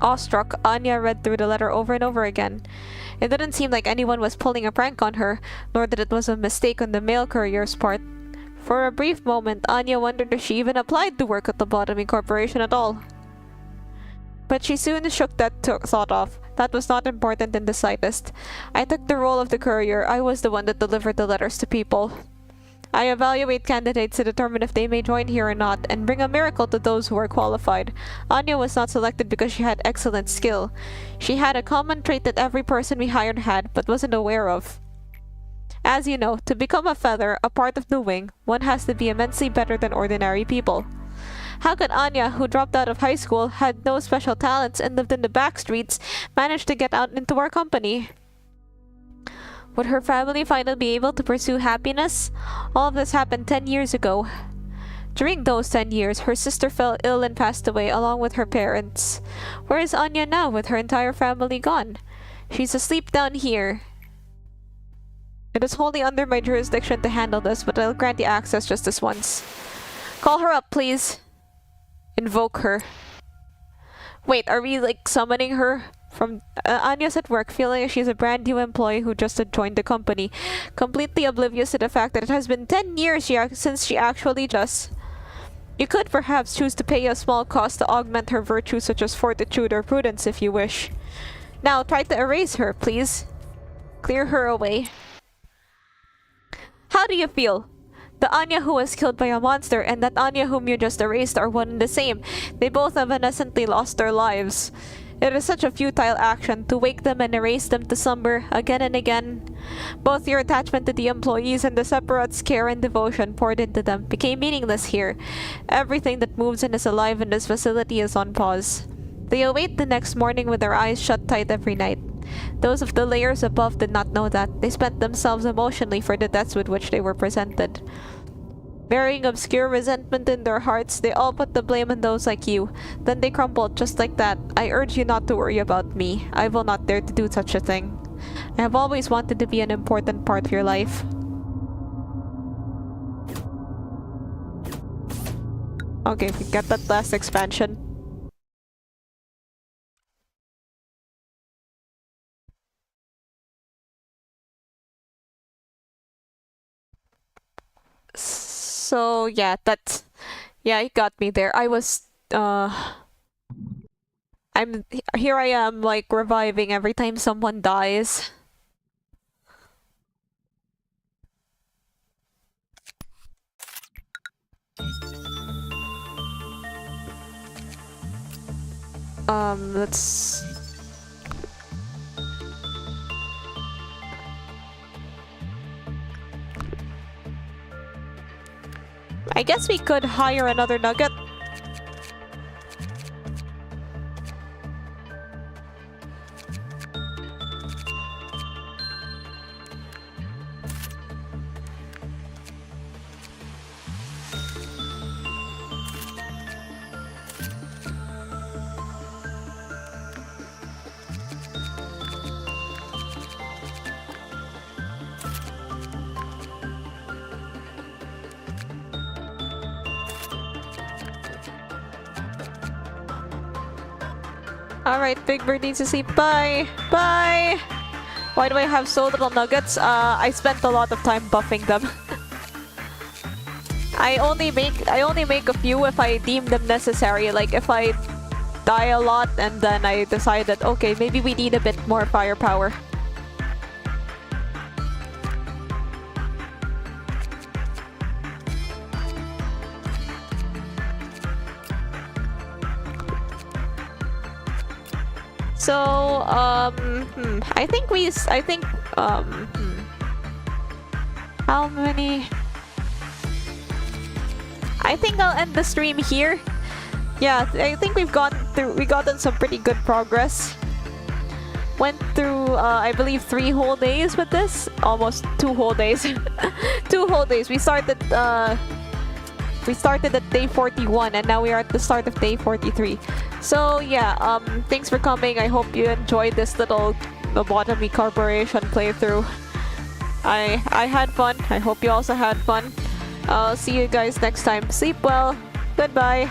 Awestruck, Anya read through the letter over and over again. It didn't seem like anyone was pulling a prank on her, nor that it was a mistake on the mail courier's part. For a brief moment, Anya wondered if she even applied to work at the Lobotomy Corporation at all. But she soon shook that thought off. That was not important in the slightest. I took the role of the courier. I was the one that delivered the letters to people. I evaluate candidates to determine if they may join here or not, and bring a miracle to those who are qualified. Anya was not selected because she had excellent skill. She had a common trait that every person we hired had, but wasn't aware of. As you know, to become a feather, a part of the wing, one has to be immensely better than ordinary people. How could Anya, who dropped out of high school, had no special talents, and lived in the back streets, manage to get out into our company? Would her family finally be able to pursue happiness? All of this happened 10 years ago. During those 10 years, her sister fell ill and passed away along with her parents. Where is Anya now with her entire family gone? She's asleep down here. It is wholly under my jurisdiction to handle this, but I'll grant you access just this once. Call her up, please. Invoke her. Wait, are we like summoning her? From Anya's at work, feeling like she's a brand new employee who just had joined the company, completely oblivious to the fact that it has been 10 years since she actually just... You could perhaps choose to pay a small cost to augment her virtues such as fortitude or prudence if you wish. Now, try to erase her, please. Clear her away. How do you feel? The Anya who was killed by a monster and that Anya whom you just erased are one and the same. They both have innocently lost their lives. It is such a futile action to wake them and erase them to slumber again and again. Both your attachment to the employees and the Sephiroth's care and devotion poured into them became meaningless here. Everything that moves and is alive in this facility is on pause. They await the next morning with their eyes shut tight every night. Those of the layers above did not know that. They spent themselves emotionally for the deaths with which they were presented. Bearing obscure resentment in their hearts, they all put the blame on those like you. Then they crumbled just like that. I urge you not to worry about me. I will not dare to do such a thing. I have always wanted to be an important part of your life. Okay, we got that last expansion. So yeah, that's yeah, it got me there. I was I'm here I am like reviving every time someone dies. Let's I guess we could hire another nugget. Alright, Big Bird needs to sleep. Bye! Bye! Why do I have so little nuggets? I spent a lot of time buffing them. I only make a few if I deem them necessary. Like if I die a lot and then I decide that okay, maybe we need a bit more firepower. So, I think how many? I think I'll end the stream here. Yeah, I think we've gotten some pretty good progress. Went through, I believe 3 whole days with this. Almost 2 whole days. 2 whole days. We started at day 41 and now we are at the start of day 43. So yeah, thanks for coming. I hope you enjoyed this little Lobotomy Corporation playthrough. I had fun. I hope you also had fun. I'll see you guys next time. Sleep well. Goodbye.